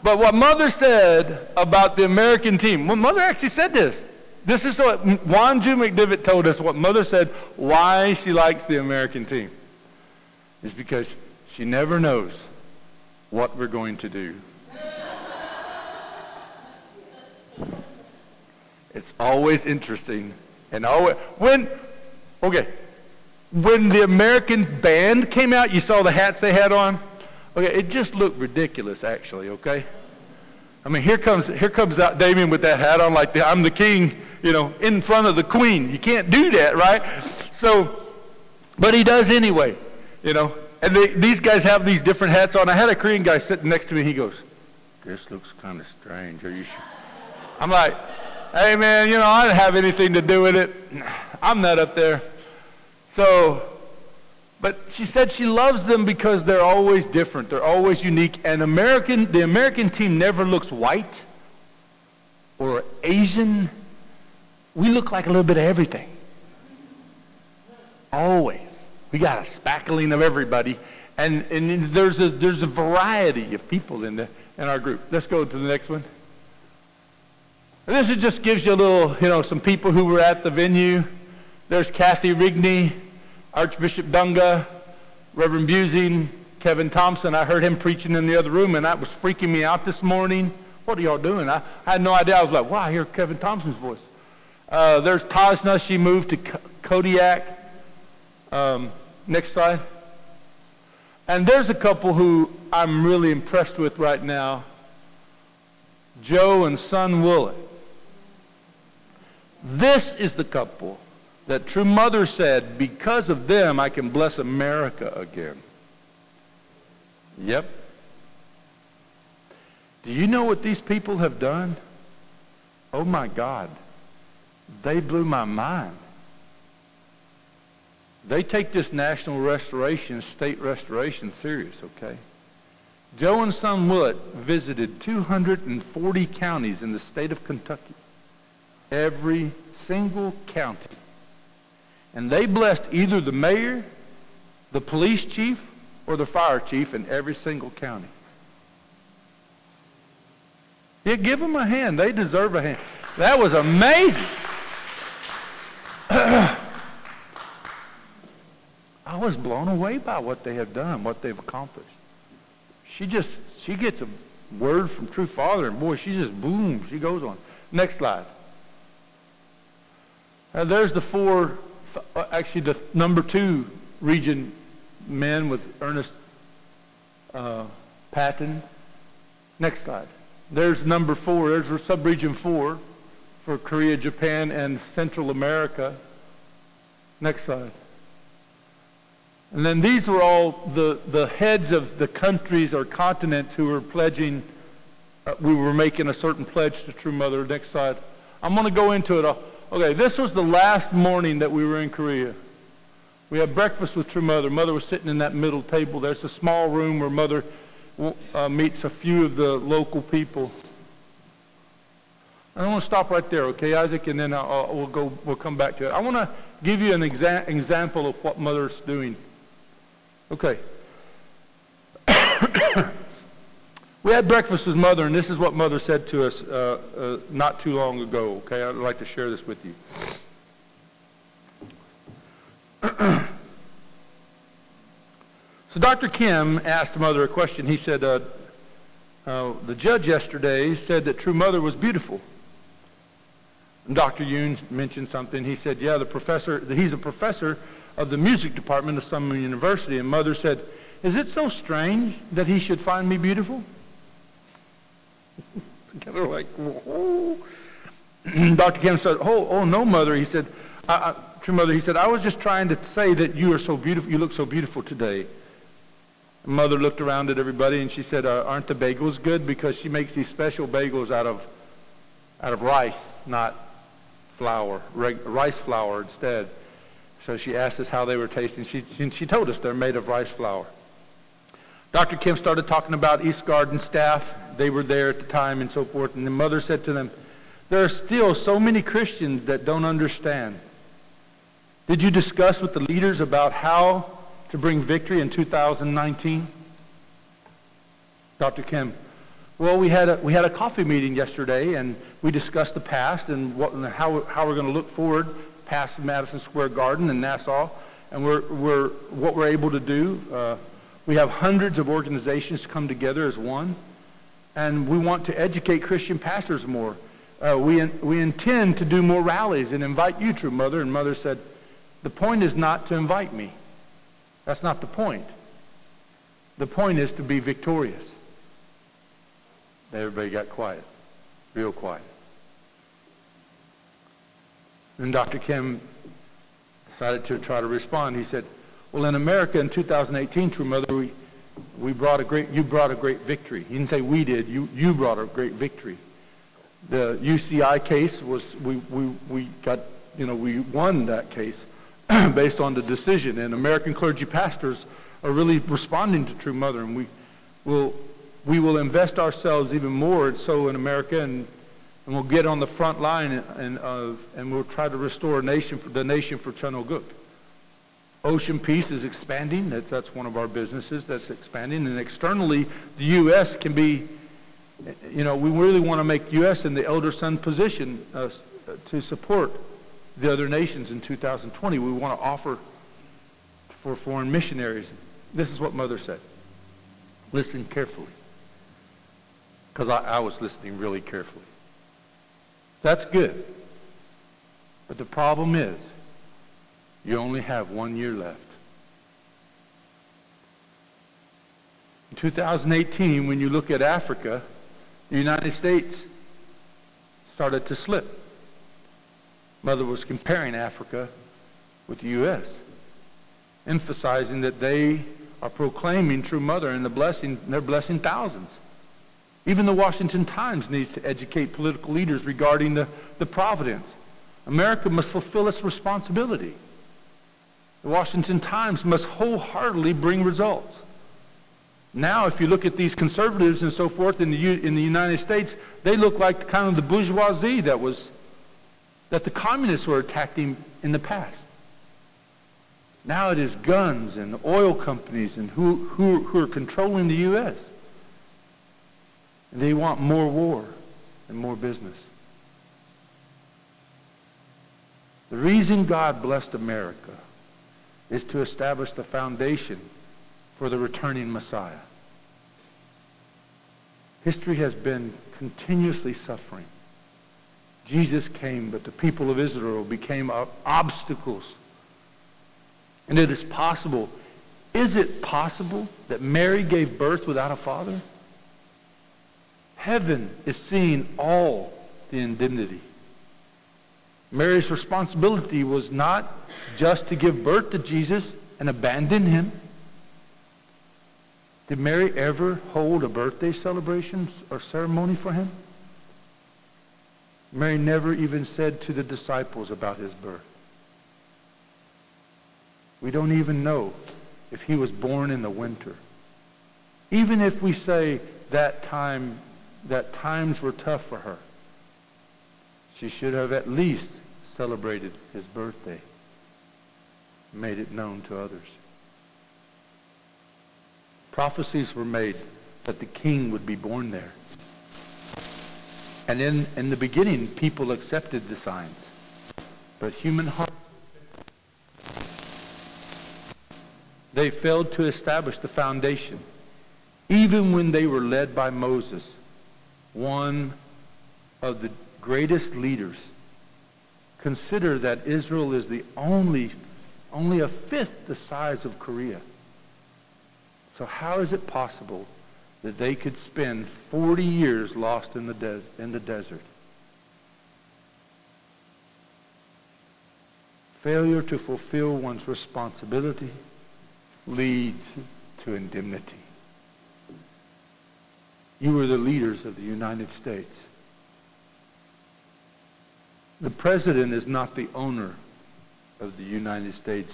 But what Mother said about the American team, well, Mother actually said this. This is what Wanju McDivitt told us, what Mother said, why she likes the American team. Is because she never knows what we're going to do. It's always interesting. And always, when the American band came out, you saw the hats they had on? Okay, it just looked ridiculous, actually, okay? I mean, here comes out Damien with that hat on like I'm the king, in front of the queen. You can't do that, right? So, but he does anyway, And these guys have these different hats on. I had a Korean guy sitting next to me. He goes, "This looks kind of strange. Are you sure?" I'm like, "Hey, man, I didn't have anything to do with it. I'm not up there." So, but she said she loves them because they're always different. They're always unique. And the American team never looks white or Asian. We look like a little bit of everything. Always. We got a spackling of everybody. And there's a variety of people in our group. Let's go to the next one. And this just gives you a little, some people who were at the venue. There's Kathy Rigney, Archbishop Dunga, Reverend Busing, Kevin Thompson. I heard him preaching in the other room, and that was freaking me out this morning. What are y'all doing? I had no idea. I was like, wow, I hear Kevin Thompson's voice. There's Tajna. She moved to Kodiak. Next slide. And there's a couple who I'm really impressed with right now. Joe and Son Willett. This is the couple that True Mother said, because of them, I can bless America again. Yep. Do you know what these people have done? Oh my God. They blew my mind. They take this national restoration, state restoration serious, okay? Joe and Son Willett visited 240 counties in the state of Kentucky. Every single county. And they blessed either the mayor, the police chief, or the fire chief in every single county. Yeah, give them a hand. They deserve a hand. That was amazing. I was blown away by what they have done, what they've accomplished. She gets a word from True Father, and boy, she just, boom, she goes on. Next slide. Now there's the four, actually the number 2 region men with Ernest Patton. Next slide. There's number 4, there's sub-region 4 for Korea, Japan, and Central America. Next slide. And then these were all the heads of the countries or continents who were pledging, we were making a certain pledge to True Mother. Next slide. I'm going to go into it. Okay, this was the last morning that we were in Korea. We had breakfast with True Mother. Mother was sitting in that middle table. There's a small room where Mother meets a few of the local people. I want to stop right there, okay, Isaac, and then we'll come back to it. I want to give you an example of what Mother's doing. Okay. We had breakfast with Mother, and this is what Mother said to us not too long ago, okay? I'd like to share this with you. So Dr. Kim asked Mother a question. He said, the judge yesterday said that True Mother was beautiful. And Dr. Yoon mentioned something. He said, yeah, he's a professor of the music department of some university. And Mother said, is it so strange that he should find me beautiful? They're like, whoa. Dr. Kim said, oh no, Mother. He said, True Mother, he said, I was just trying to say that you are so beautiful. You look so beautiful today. And Mother looked around at everybody and she said, aren't the bagels good? Because she makes these special bagels out of rice, not flour, rice flour instead. So she asked us how they were tasting. She told us they're made of rice flour. Dr. Kim started talking about East Garden staff. They were there at the time and so forth. And the Mother said to them, there are still so many Christians that don't understand. Did you discuss with the leaders about how to bring victory in 2019? Dr. Kim, well, we had a coffee meeting yesterday, and we discussed the past and how we're going to look forward past Madison Square Garden in Nassau, and what we're able to do. We have hundreds of organizations come together as one, and we want to educate Christian pastors more. We intend to do more rallies and invite you, True Mother. And Mother said, the point is not to invite me. That's not the point. The point is to be victorious. Everybody got quiet, real quiet. And Dr. Kim decided to try to respond. He said, well, in America in 2018, True Mother, you brought a great victory. He didn't say we did, you brought a great victory. The UCI case was, we won that case based on the decision, and American clergy pastors are really responding to True Mother, and we will invest ourselves even more so in America, and we'll get on the front line and we'll try to restore the nation for Chunoguk. Ocean Peace is expanding. That's one of our businesses that's expanding, and externally the U.S. can be, we really want to make U.S. in the elder son position to support the other nations in 2020. We want to offer for foreign missionaries. This is what Mother said. Listen carefully. Because I was listening really carefully. That's good. But the problem is, you only have 1 year left. In 2018, when you look at Africa, the United States started to slip. Mother was comparing Africa with the U.S., emphasizing that they are proclaiming True Mother and they're blessing thousands. Even the Washington Times needs to educate political leaders regarding the providence. America must fulfill its responsibility. The Washington Times must wholeheartedly bring results. Now, if you look at these conservatives and so forth in the United States, they look like kind of the bourgeoisie that the communists were attacking in the past. Now it is guns and oil companies and who are controlling the U.S. They want more war and more business. The reason God blessed America is to establish the foundation for the returning Messiah. History has been continuously suffering. Jesus came, but the people of Israel became obstacles. And it is possible. Is it possible that Mary gave birth without a father? Heaven is seeing all the indemnity. Mary's responsibility was not just to give birth to Jesus and abandon him. Did Mary ever hold a birthday celebration or ceremony for him? Mary never even said to the disciples about his birth. We don't even know if he was born in the winter. Even if we say that times were tough for her, she should have at least celebrated his birthday, made it known to others. Prophecies were made that the king would be born there. And in the beginning, people accepted the signs. But human hearts, they failed to establish the foundation. Even when they were led by Moses, one of the greatest leaders. Consider that Israel is the only a fifth the size of Korea. So how is it possible that they could spend 40 years lost in the desert? Failure to fulfill one's responsibility leads to indemnity. You are the leaders of the United States. The president is not the owner of the United States.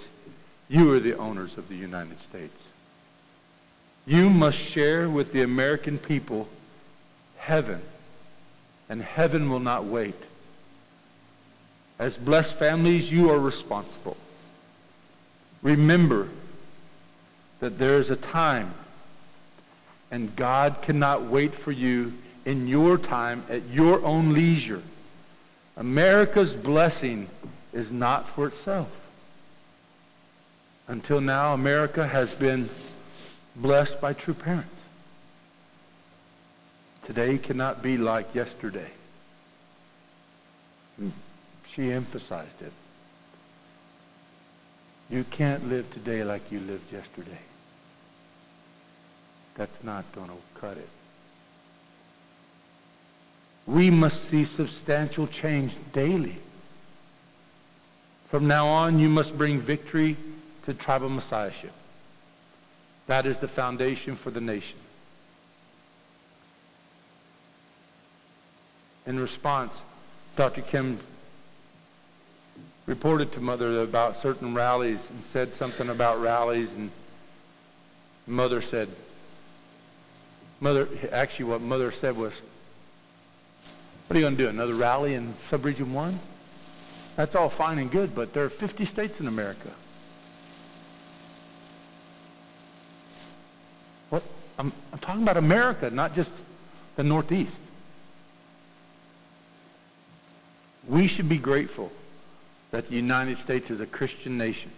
You are the owners of the United States. You must share with the American people heaven, and heaven will not wait. As blessed families, you are responsible. Remember that there is a time, and God cannot wait for you in your time at your own leisure. America's blessing is not for itself. Until now, America has been blessed by true parents. Today cannot be like yesterday. She emphasized it. You can't live today like you lived yesterday. That's not going to cut it. We must see substantial change daily. From now on, you must bring victory to tribal messiahship. That is the foundation for the nation. In response, Dr. Kim reported to Mother about certain rallies and said something about rallies, and Mother said, actually what Mother said was, what are you going to do, another rally in Subregion 1? That's all fine and good, but there are 50 states in America. What? I'm talking about America, not just the Northeast. We should be grateful that the United States is a Christian nation.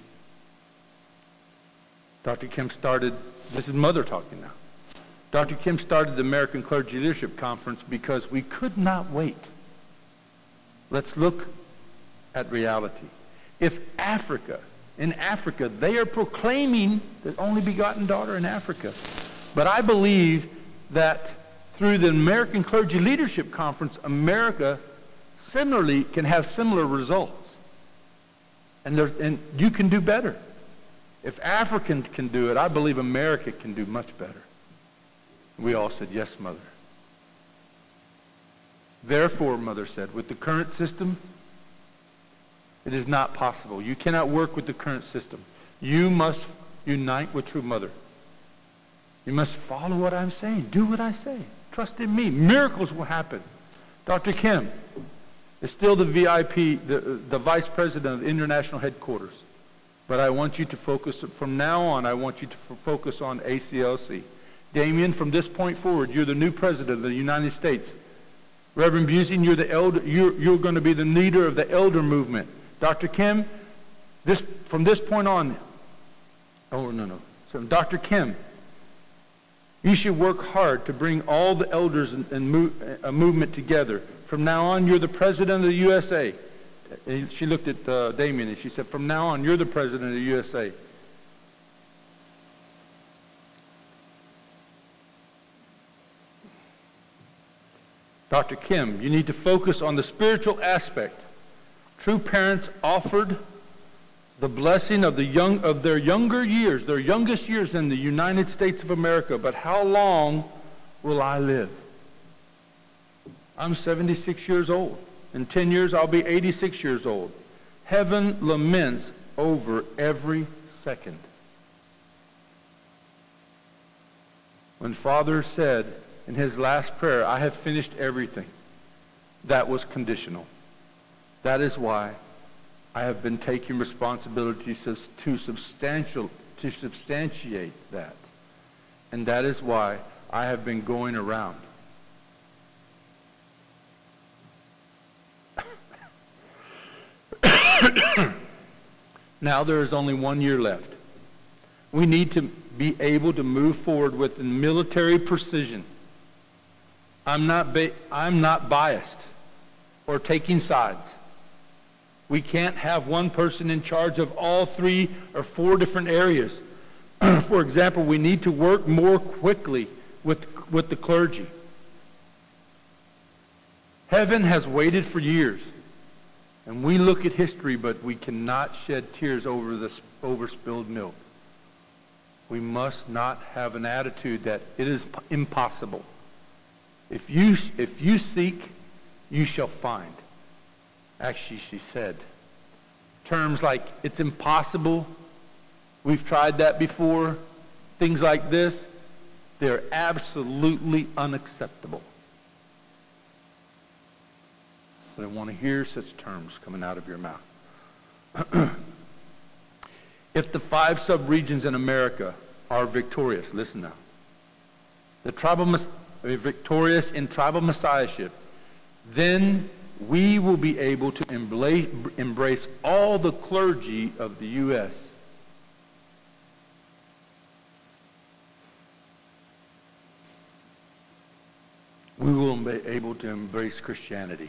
Dr. Kim started, this is Mother talking now. Dr. Kim started the American Clergy Leadership Conference because we could not wait. Let's look at reality. If in Africa, they are proclaiming the only begotten daughter in Africa. But I believe that through the American Clergy Leadership Conference, America similarly can have similar results. And you can do better. If Africans can do it, I believe America can do much better. We all said, yes, Mother. Therefore, Mother said, with the current system, it is not possible. You cannot work with the current system. You must unite with true Mother. You must follow what I'm saying. Do what I say. Trust in me. Miracles will happen. Dr. Kim is still the VIP, the vice president of the international headquarters. But I want you to focus, from now on, I want you to focus on ACLC. Damien, from this point forward, you're the new president of the United States. Reverend Busey, you're the elder. You're going to be the leader of the elder movement. Dr. Kim, from this point on, So Dr. Kim, you should work hard to bring all the elders and a movement together. From now on, you're the president of the USA. And she looked at Damien and she said, from now on, you're the president of the USA. Dr. Kim, you need to focus on the spiritual aspect. True parents offered the blessing of their younger years, their youngest years in the United States of America. But how long will I live? I'm 76 years old. In 10 years, I'll be 86 years old. Heaven laments over every second. When Father said in his last prayer, I have finished everything, that was conditional. That is why I have been taking responsibility to substantiate that. And that is why I have been going around. Now there is only 1 year left. We need to be able to move forward with military precision. I'm not biased or taking sides. We can't have one person in charge of all 3 or 4 different areas. For example, we need to work more quickly with the clergy. Heaven has waited for years. And we look at history, but we cannot shed tears over spilled milk. We must not have an attitude that it is impossible. If you seek, you shall find. Actually, she said, terms like it's impossible, we've tried that before, things like this, they're absolutely unacceptable. But I want to hear such terms coming out of your mouth. If the 5 sub-regions in America are victorious, listen now, victorious in tribal messiahship, then we will be able to embrace all the clergy of the U.S. We will be able to embrace Christianity.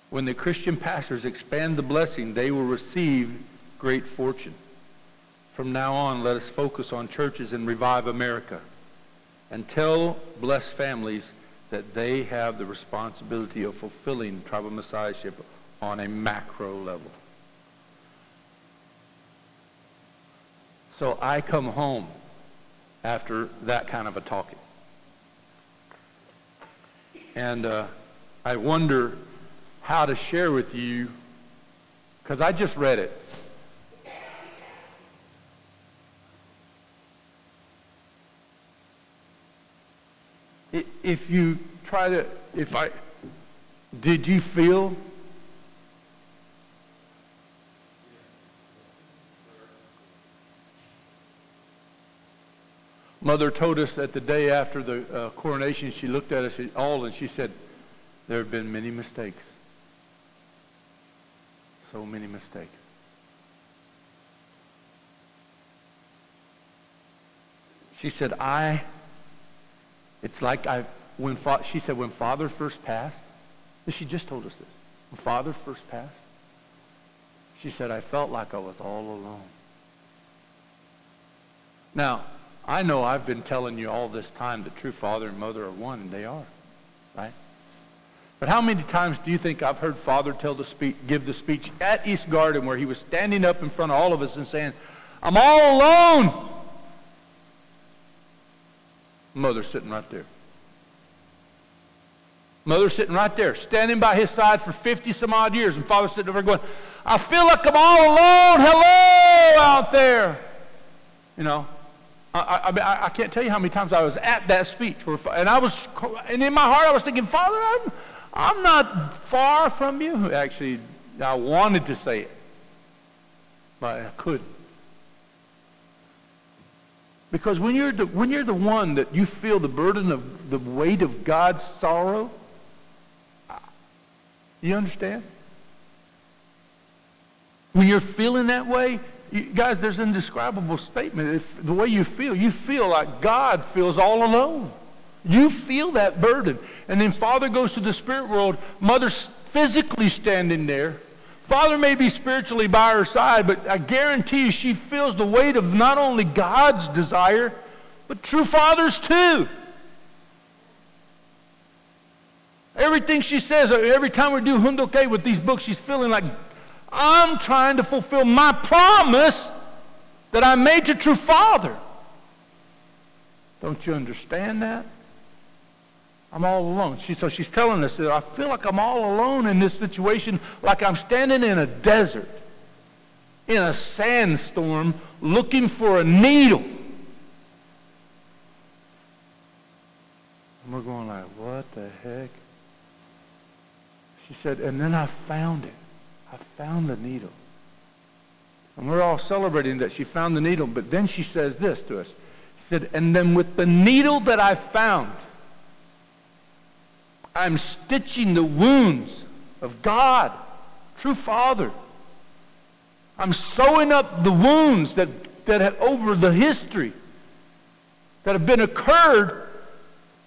When the Christian pastors expand the blessing, they will receive great fortune. From now on, let us focus on churches and revive America and tell blessed families that they have the responsibility of fulfilling tribal messiahship on a macro level. So I come home after that kind of a talking. And I wonder how to share with you, because I just read it. If you try to, did you feel? Mother told us that the day after the coronation, she looked at us all and she said, there have been many mistakes. So many mistakes. She said, it's like she said, when Father first passed, she just told us this, when Father first passed, she said, I felt like I was all alone. Now, I know I've been telling you all this time that true Father and Mother are one, and they are, right? But how many times do you think I've heard Father give the speech at East Garden where he was standing up in front of all of us and saying, I'm all alone. Mother sitting right there. Mother sitting right there, standing by his side for 50 some odd years, and Father sitting over going, I feel like I'm all alone. Hello out there. You know, I can't tell you how many times I was at that speech, and in my heart I was thinking, Father, I'm not far from you. Actually, I wanted to say it, but I couldn't. Because when you're the one that you feel the burden of the weight of God's sorrow, you understand? When you're feeling that way, guys, there's an indescribable statement. If the way you feel like God feels all alone. You feel that burden. And then Father goes to the spirit world. Mother's physically standing there. Father may be spiritually by her side, but I guarantee you she feels the weight of not only God's desire, But true fathers too. Everything she says, every time we do Hundoke with these books, she's feeling like, I'm trying to fulfill my promise that I made to true father. Don't you understand that? I'm all alone. So she's telling us that I feel like I'm all alone in this situation, like I'm standing in a desert, in a sandstorm, looking for a needle. And we're going like, what the heck? She said, and then I found it. I found the needle. And we're all celebrating that she found the needle, but then she says this to us. She said, and then with the needle that I found, I'm stitching the wounds of God, true Father. I'm sewing up the wounds that have over the history that have been occurred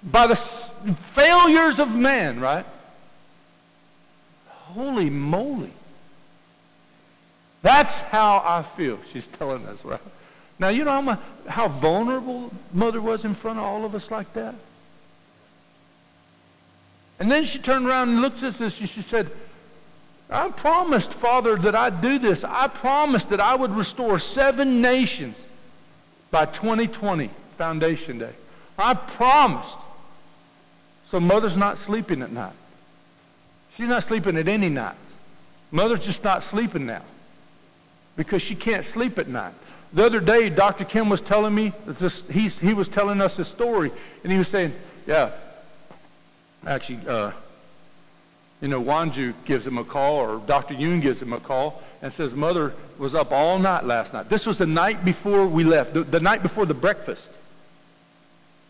by the failures of man, right? Holy moly. That's how I feel, she's telling us, right? Now, you know how vulnerable Mother was in front of all of us like that? And then she turned around and looked at us and she said, I promised, Father, that I'd do this. I promised that I would restore 7 nations by 2020, Foundation Day. I promised. So Mother's not sleeping at night. She's not sleeping at any nights. Mother's just not sleeping now because she can't sleep at night. The other day, Dr. Kim was telling me, he was telling us a story, and he was saying, yeah, actually, Wanju gives him a call, or Dr. Yoon gives him a call, and says, Mother was up all night last night. This was the night before we left, the night before the breakfast.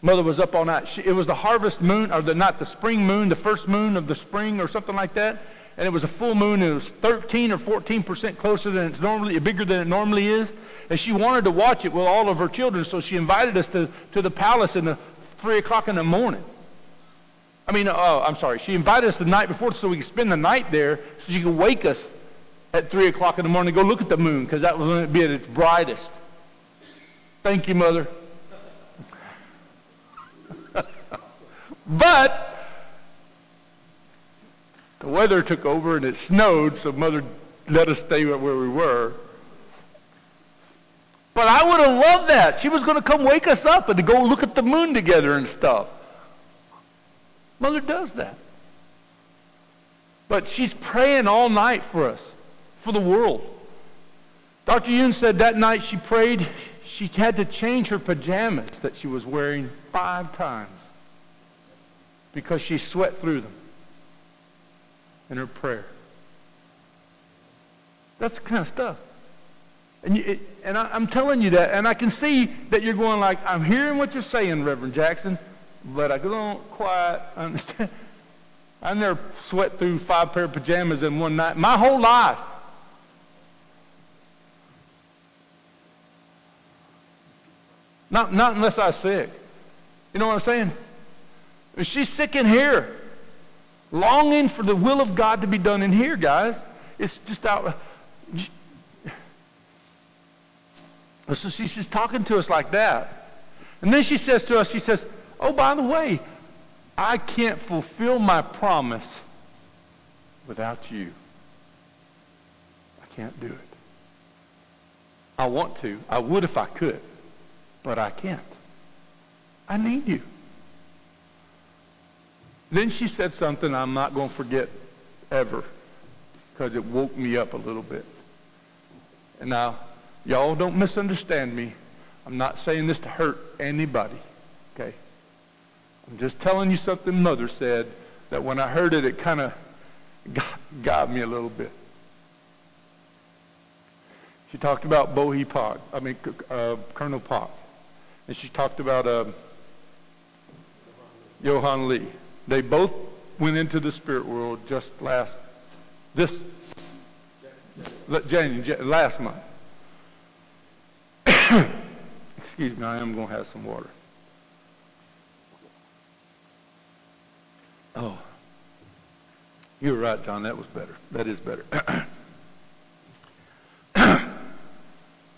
Mother was up all night. It was the harvest moon, or the spring moon, the first moon of the spring, or something like that. And it was a full moon, and it was 13 or 14% closer than it's normally, bigger than it normally is. And she wanted to watch it with all of her children, so she invited us to the palace in 3 o'clock in the morning. She invited us the night before so we could spend the night there, so she could wake us at 3 o'clock in the morning to go look at the moon, because that was when it would be at its brightest. Thank you, Mother. But the weather took over and it snowed, so Mother let us stay where we were. But I would have loved that. She was going to come wake us up and to go look at the moon together and stuff. Mother does that. But she's praying all night for us, for the world. Dr. Yoon said that night she prayed, she had to change her pajamas that she was wearing 5 times because she sweat through them in her prayer. That's the kind of stuff. And I'm telling you that, and I can see that you're going like, I'm hearing what you're saying, Rev.Jackson, but I don't quite understand. I never sweat through 5 pair of pajamas in one night my whole life. Not unless I was sick. You know what I'm saying? She's sick in here. Longing for the will of God to be done in here, guys. It's just out. So she's talking to us like that. And then she says to us, she says, oh, by the way, I can't fulfill my promise without you. I can't do it. I want to. I would if I could. But I can't. I need you. Then she said something I'm not going to forget ever because it woke me up a little bit. And now, y'all don't misunderstand me. I'm not saying this to hurt anybody, okay? I'm just telling you something Mother said that when I heard it, it kind of got me a little bit. She talked about Colonel Pak. And she talked about Johan Lee. They both went into the spirit world just last month. Excuse me, I am going to have some water. Oh, you were right, John. That was better. That is better.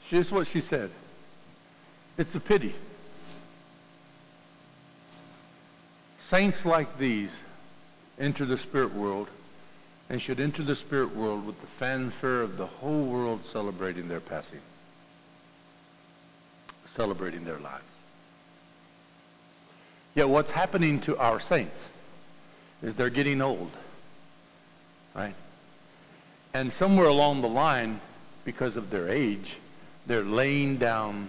Here's what she said. It's a pity Saints like these enter the spirit world and should enter the spirit world with the fanfare of the whole world celebrating their passing, celebrating their lives. Yet what's happening to our saints is they're getting old, right? And somewhere along the line, because of their age, they're laying down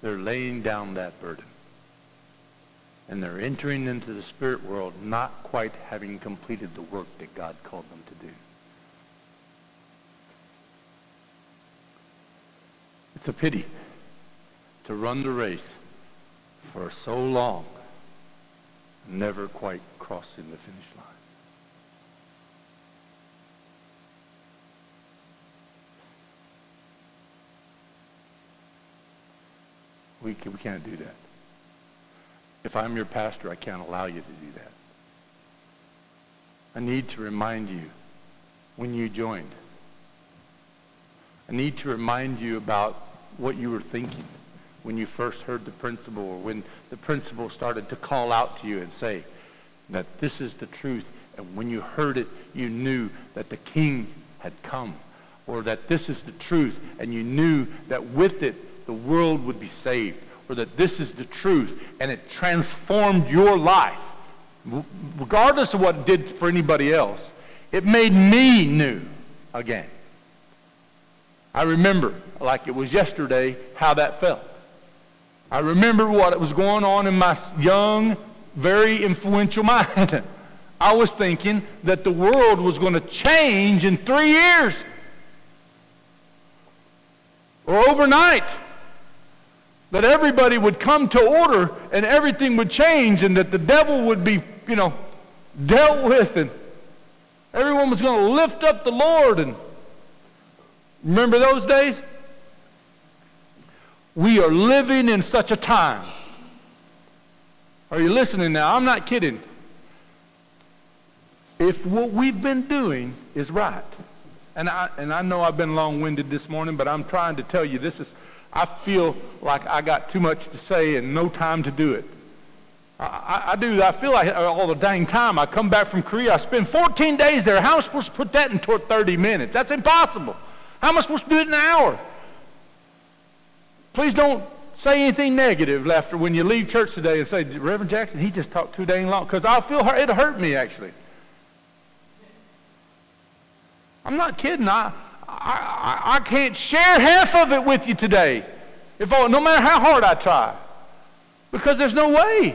that burden. And they're entering into the spirit world not quite having completed the work that God called them to do. It's a pity to run the race for so long, never quite crossing the finish line. We can't do that. If I'm your pastor, I can't allow you to do that. I need to remind you when you joined. I need to remind you about what you were thinking when you first heard the principal, or when the principal started to call out to you and say that this is the truth. And when you heard it, you knew that the king had come, or that this is the truth, and you knew that with it, the world would be saved, or that this is the truth, and it transformed your life. Regardless of what it did for anybody else, it made me new again. I remember, like it was yesterday, how that felt. I remember what was going on in my young, very influential mind. I was thinking that the world was going to change in 3 years. Or overnight. That everybody would come to order and everything would change, and that the devil would be, dealt with, and everyone was going to lift up the Lord. And remember those days? We are living in such a time. Are you listening now? I'm not kidding. If what we've been doing is right, and I know I've been long-winded this morning, but I'm trying to tell you I feel like I got too much to say and no time to do it. I do. I feel like all the dang time. I come back from Korea. I spend 14 days there. How am I supposed to put that into 30 minutes? That's impossible. How am I supposed to do it in an hour? Please don't say anything negative after when you leave church today and say, Rev.Jackson, he just talked too dang long. Because I feel it'll hurt me, actually. I'm not kidding. I can't share half of it with you today, no matter how hard I try, because there's no way.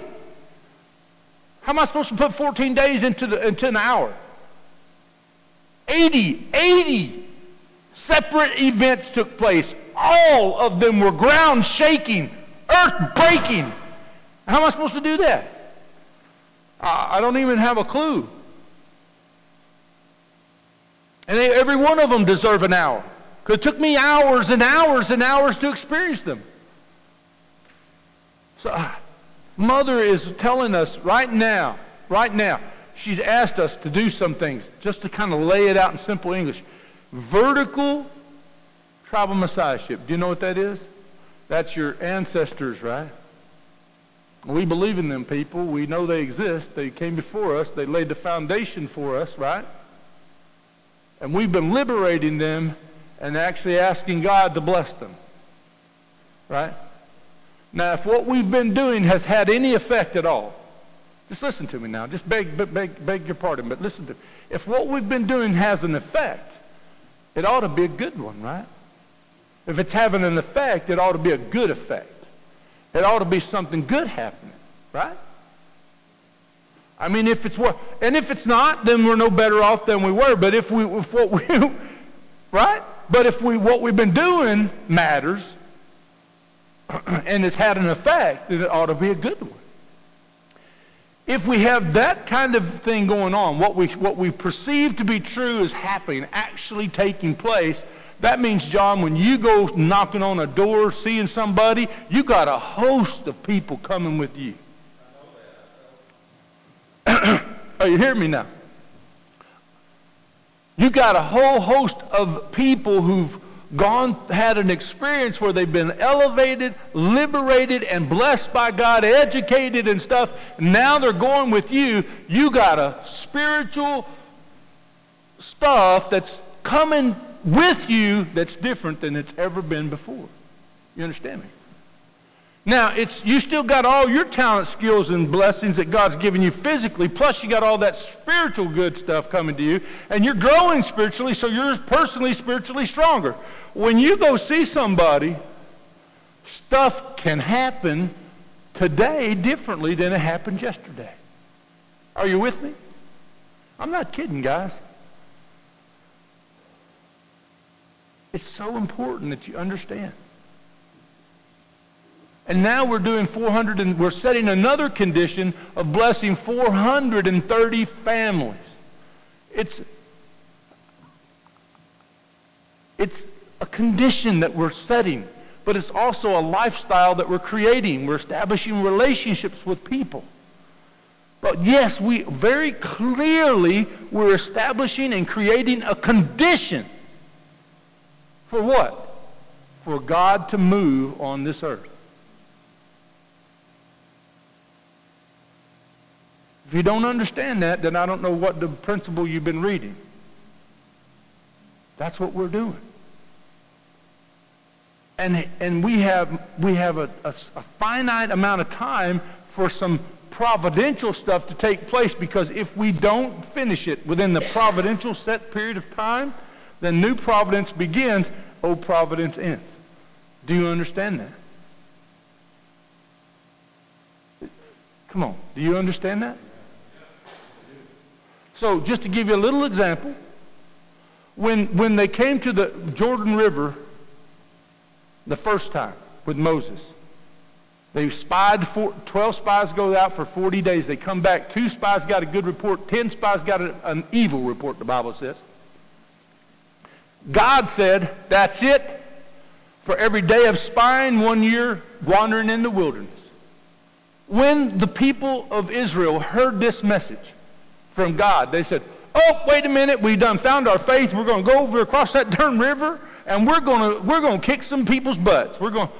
How am I supposed to put 14 days into an hour? 80 separate events took place. All of them were ground shaking, earth breaking. How am I supposed to do that? I don't even have a clue. And every one of them deserve an hour. Because it took me hours and hours and hours to experience them. So, Mother is telling us right now, she's asked us to do some things, just to kind of lay it out in simple English. Vertical tribal messiahship. Do you know what that is? That's your ancestors, right? We believe in them people. We know they exist. They came before us. They laid the foundation for us, right? And we've been liberating them and actually asking God to bless them. Right? Now, if what we've been doing has had any effect at all, just listen to me now. Just beg your pardon, but listen to me. If what we've been doing has an effect, it ought to be a good one, right? If it's having an effect, it ought to be a good effect. It ought to be something good happening, right? I mean, if it's not, then we're no better off than we were. But right? But if what we've been doing matters, and it's had an effect, then it ought to be a good one. If we have that kind of thing going on, what we perceive to be true is happening, actually taking place, that means, John, when you go knocking on a door, seeing somebody, you got a host of people coming with you. Oh, you hear me now? You got a whole host of people who've had an experience where they've been elevated, liberated, and blessed by God, educated and stuff. Now they're going with you. You got a spiritual stuff that's coming with you that's different than it's ever been before. You understand me? Now, you still got all your talent, skills, and blessings that God's given you physically, plus you got all that spiritual good stuff coming to you, and you're growing spiritually, so you're personally spiritually stronger. When you go see somebody, stuff can happen today differently than it happened yesterday. Are you with me? I'm not kidding, guys. It's so important that you understand. And now we're doing 400, and we're setting another condition of blessing 430 families. It's a condition that we're setting, but it's also a lifestyle that we're creating. We're establishing relationships with people. But yes, we very clearly we're establishing and creating a condition for what? For God to move on this earth. If you don't understand that, then I don't know what the principle you've been reading. That's what we're doing. And we have a finite amount of time for some providential stuff to take place, because if we don't finish it within the providential set period of time, then new providence begins, old providence ends. Do you understand that? Come on, do you understand that? So just to give you a little example, when they came to the Jordan River the first time with Moses, they spied, 12 spies go out for 40 days. They come back, 2 spies got a good report, 10 spies got an evil report, the Bible says. God said, that's it. For every day of spying, 1 year wandering in the wilderness. When the people of Israel heard this message from God, they said, oh, wait a minute, we done found our faith. We're going to go over across that darn river, and we're going to kick some people's butts. We're going to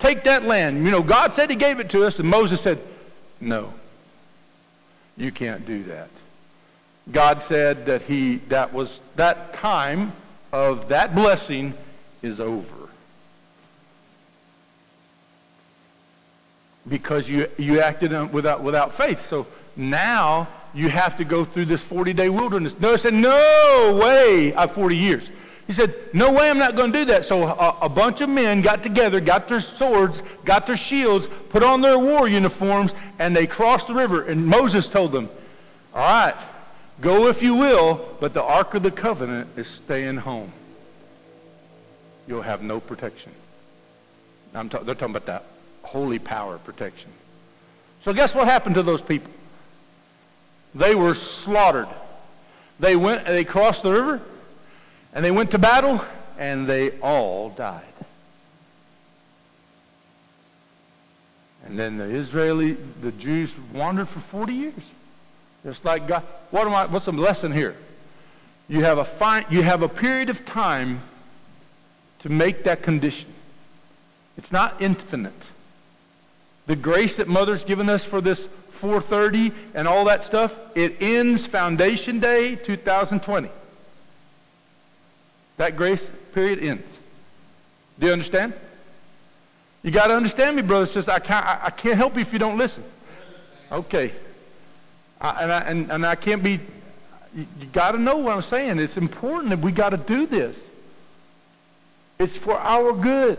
take that land. You know, God said he gave it to us, and Moses said, no, you can't do that. God said that that time of that blessing is over. Because you acted without faith. So now you have to go through this 40-day wilderness. Noah said, no way, 40 years. He said, no way, I'm not going to do that. So a bunch of men got together, got their swords, got their shields, put on their war uniforms, and they crossed the river. And Moses told them, all right, go if you will, but the Ark of the Covenant is staying home. You'll have no protection. They're talking about that holy power protection. So guess what happened to those people? They were slaughtered. They crossed the river, and they went to battle, and they all died. And then the Jews wandered for 40 years. Just like God. What's the lesson here? You have a period of time to make that condition. It's not infinite. The grace that Mother's given us for this 430 and all that stuff, it ends Foundation Day 2020. That grace period ends. Do you understand? You got to understand me, brothers. Just I can't help you if you don't listen. Okay. I can't be. You got to know what I'm saying. It's important that we got to do this. It's for our good,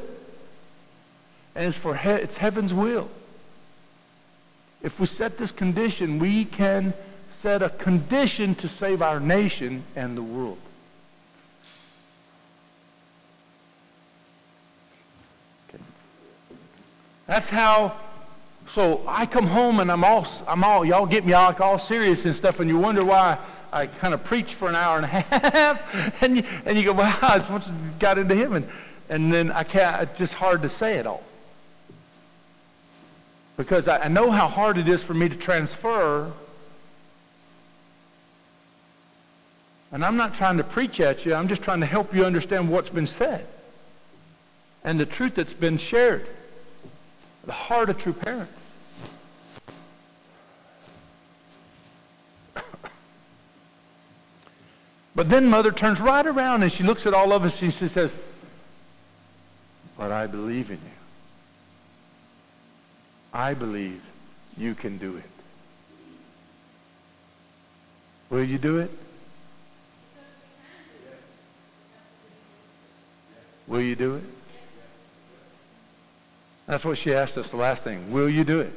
and it's heaven's will. If we set this condition, we can set a condition to save our nation and the world. Okay. That's how. So I come home and I'm all. Y'all get me all serious and stuff, and you wonder why I kind of preach for an hour and a half, and you go, wow, it's once you got into him, and then I can't. It's just hard to say it all. Because I know how hard it is for me to transfer. And I'm not trying to preach at you. I'm just trying to help you understand what's been said. and the truth that's been shared. The heart of true parents. But then Mother turns right around and she looks at all of us and she says, but I believe in you. I believe you can do it. Will you do it? Will you do it? That's what she asked us the last thing. Will you do it?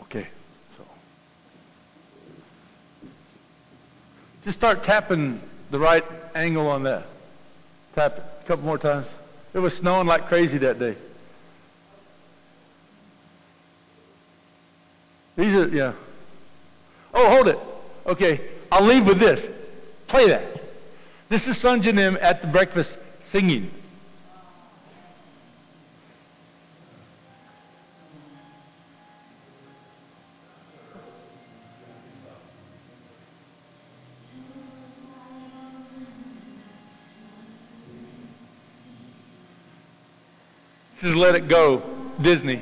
Okay. So just start tapping the right angle on that. Tap it a couple more times. It was snowing like crazy that day. These are, yeah. Oh, hold it. Okay, I'll leave with this. Play that. This is Son Janim at the breakfast singing. This is Let It Go, Disney.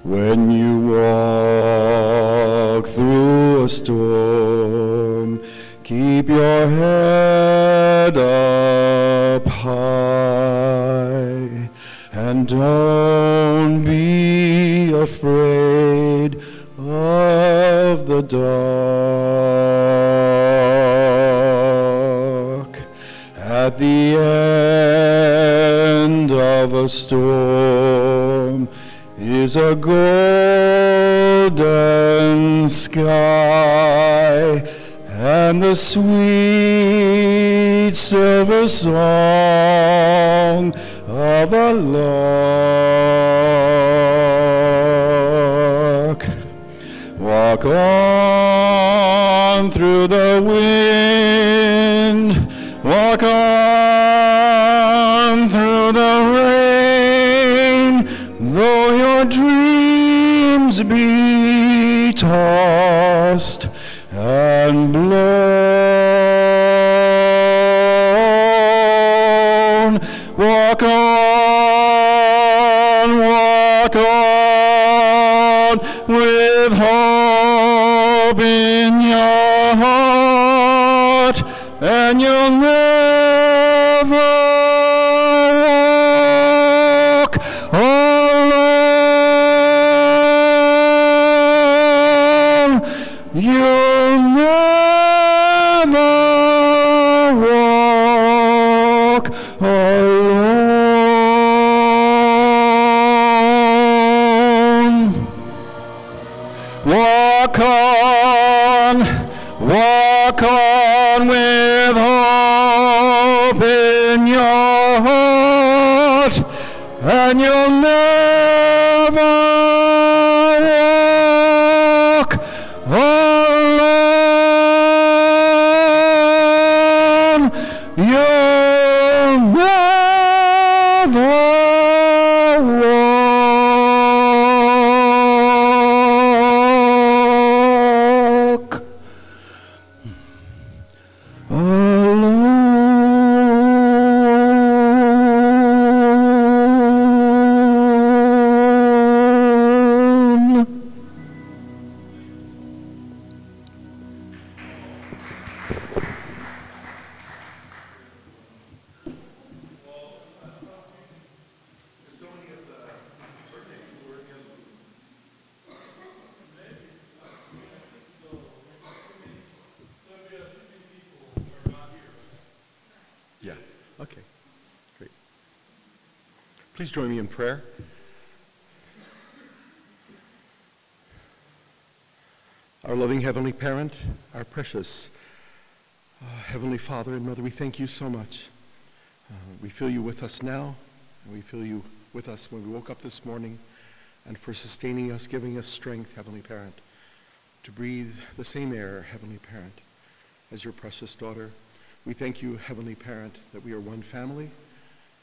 When you walk through a storm, keep your head up high, and don't be afraid of the dark. At the end of a storm is a golden sky, and the sweet silver song of a lark. Walk on through the wind, walk on through the rain, though your dreams be tossed and blown. Walk on with hope in your heart, and you'll never walk alone. You'll never walk alone. Walk on with hope in your heart, and you'll never walk alone. You'll never walk alone. Yeah, okay, great. Please join me in prayer. Our loving Heavenly Parent, our precious Heavenly Father and Mother, we thank you so much. We feel you with us now, and we feel you with us when we woke up this morning, and for sustaining us, giving us strength, Heavenly Parent, to breathe the same air, Heavenly Parent, as your precious daughter. We thank you, Heavenly Parent, that we are one family,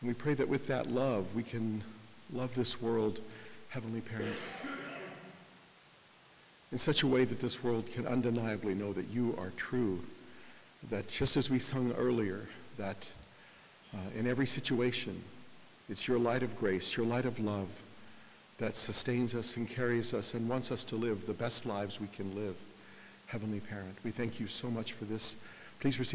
and we pray that with that love, we can love this world, Heavenly Parent, in such a way that this world can undeniably know that you are true, that just as we sung earlier, that in every situation, it's your light of grace, your light of love, that sustains us and carries us and wants us to live the best lives we can live, Heavenly Parent. We thank you so much for this. Please receive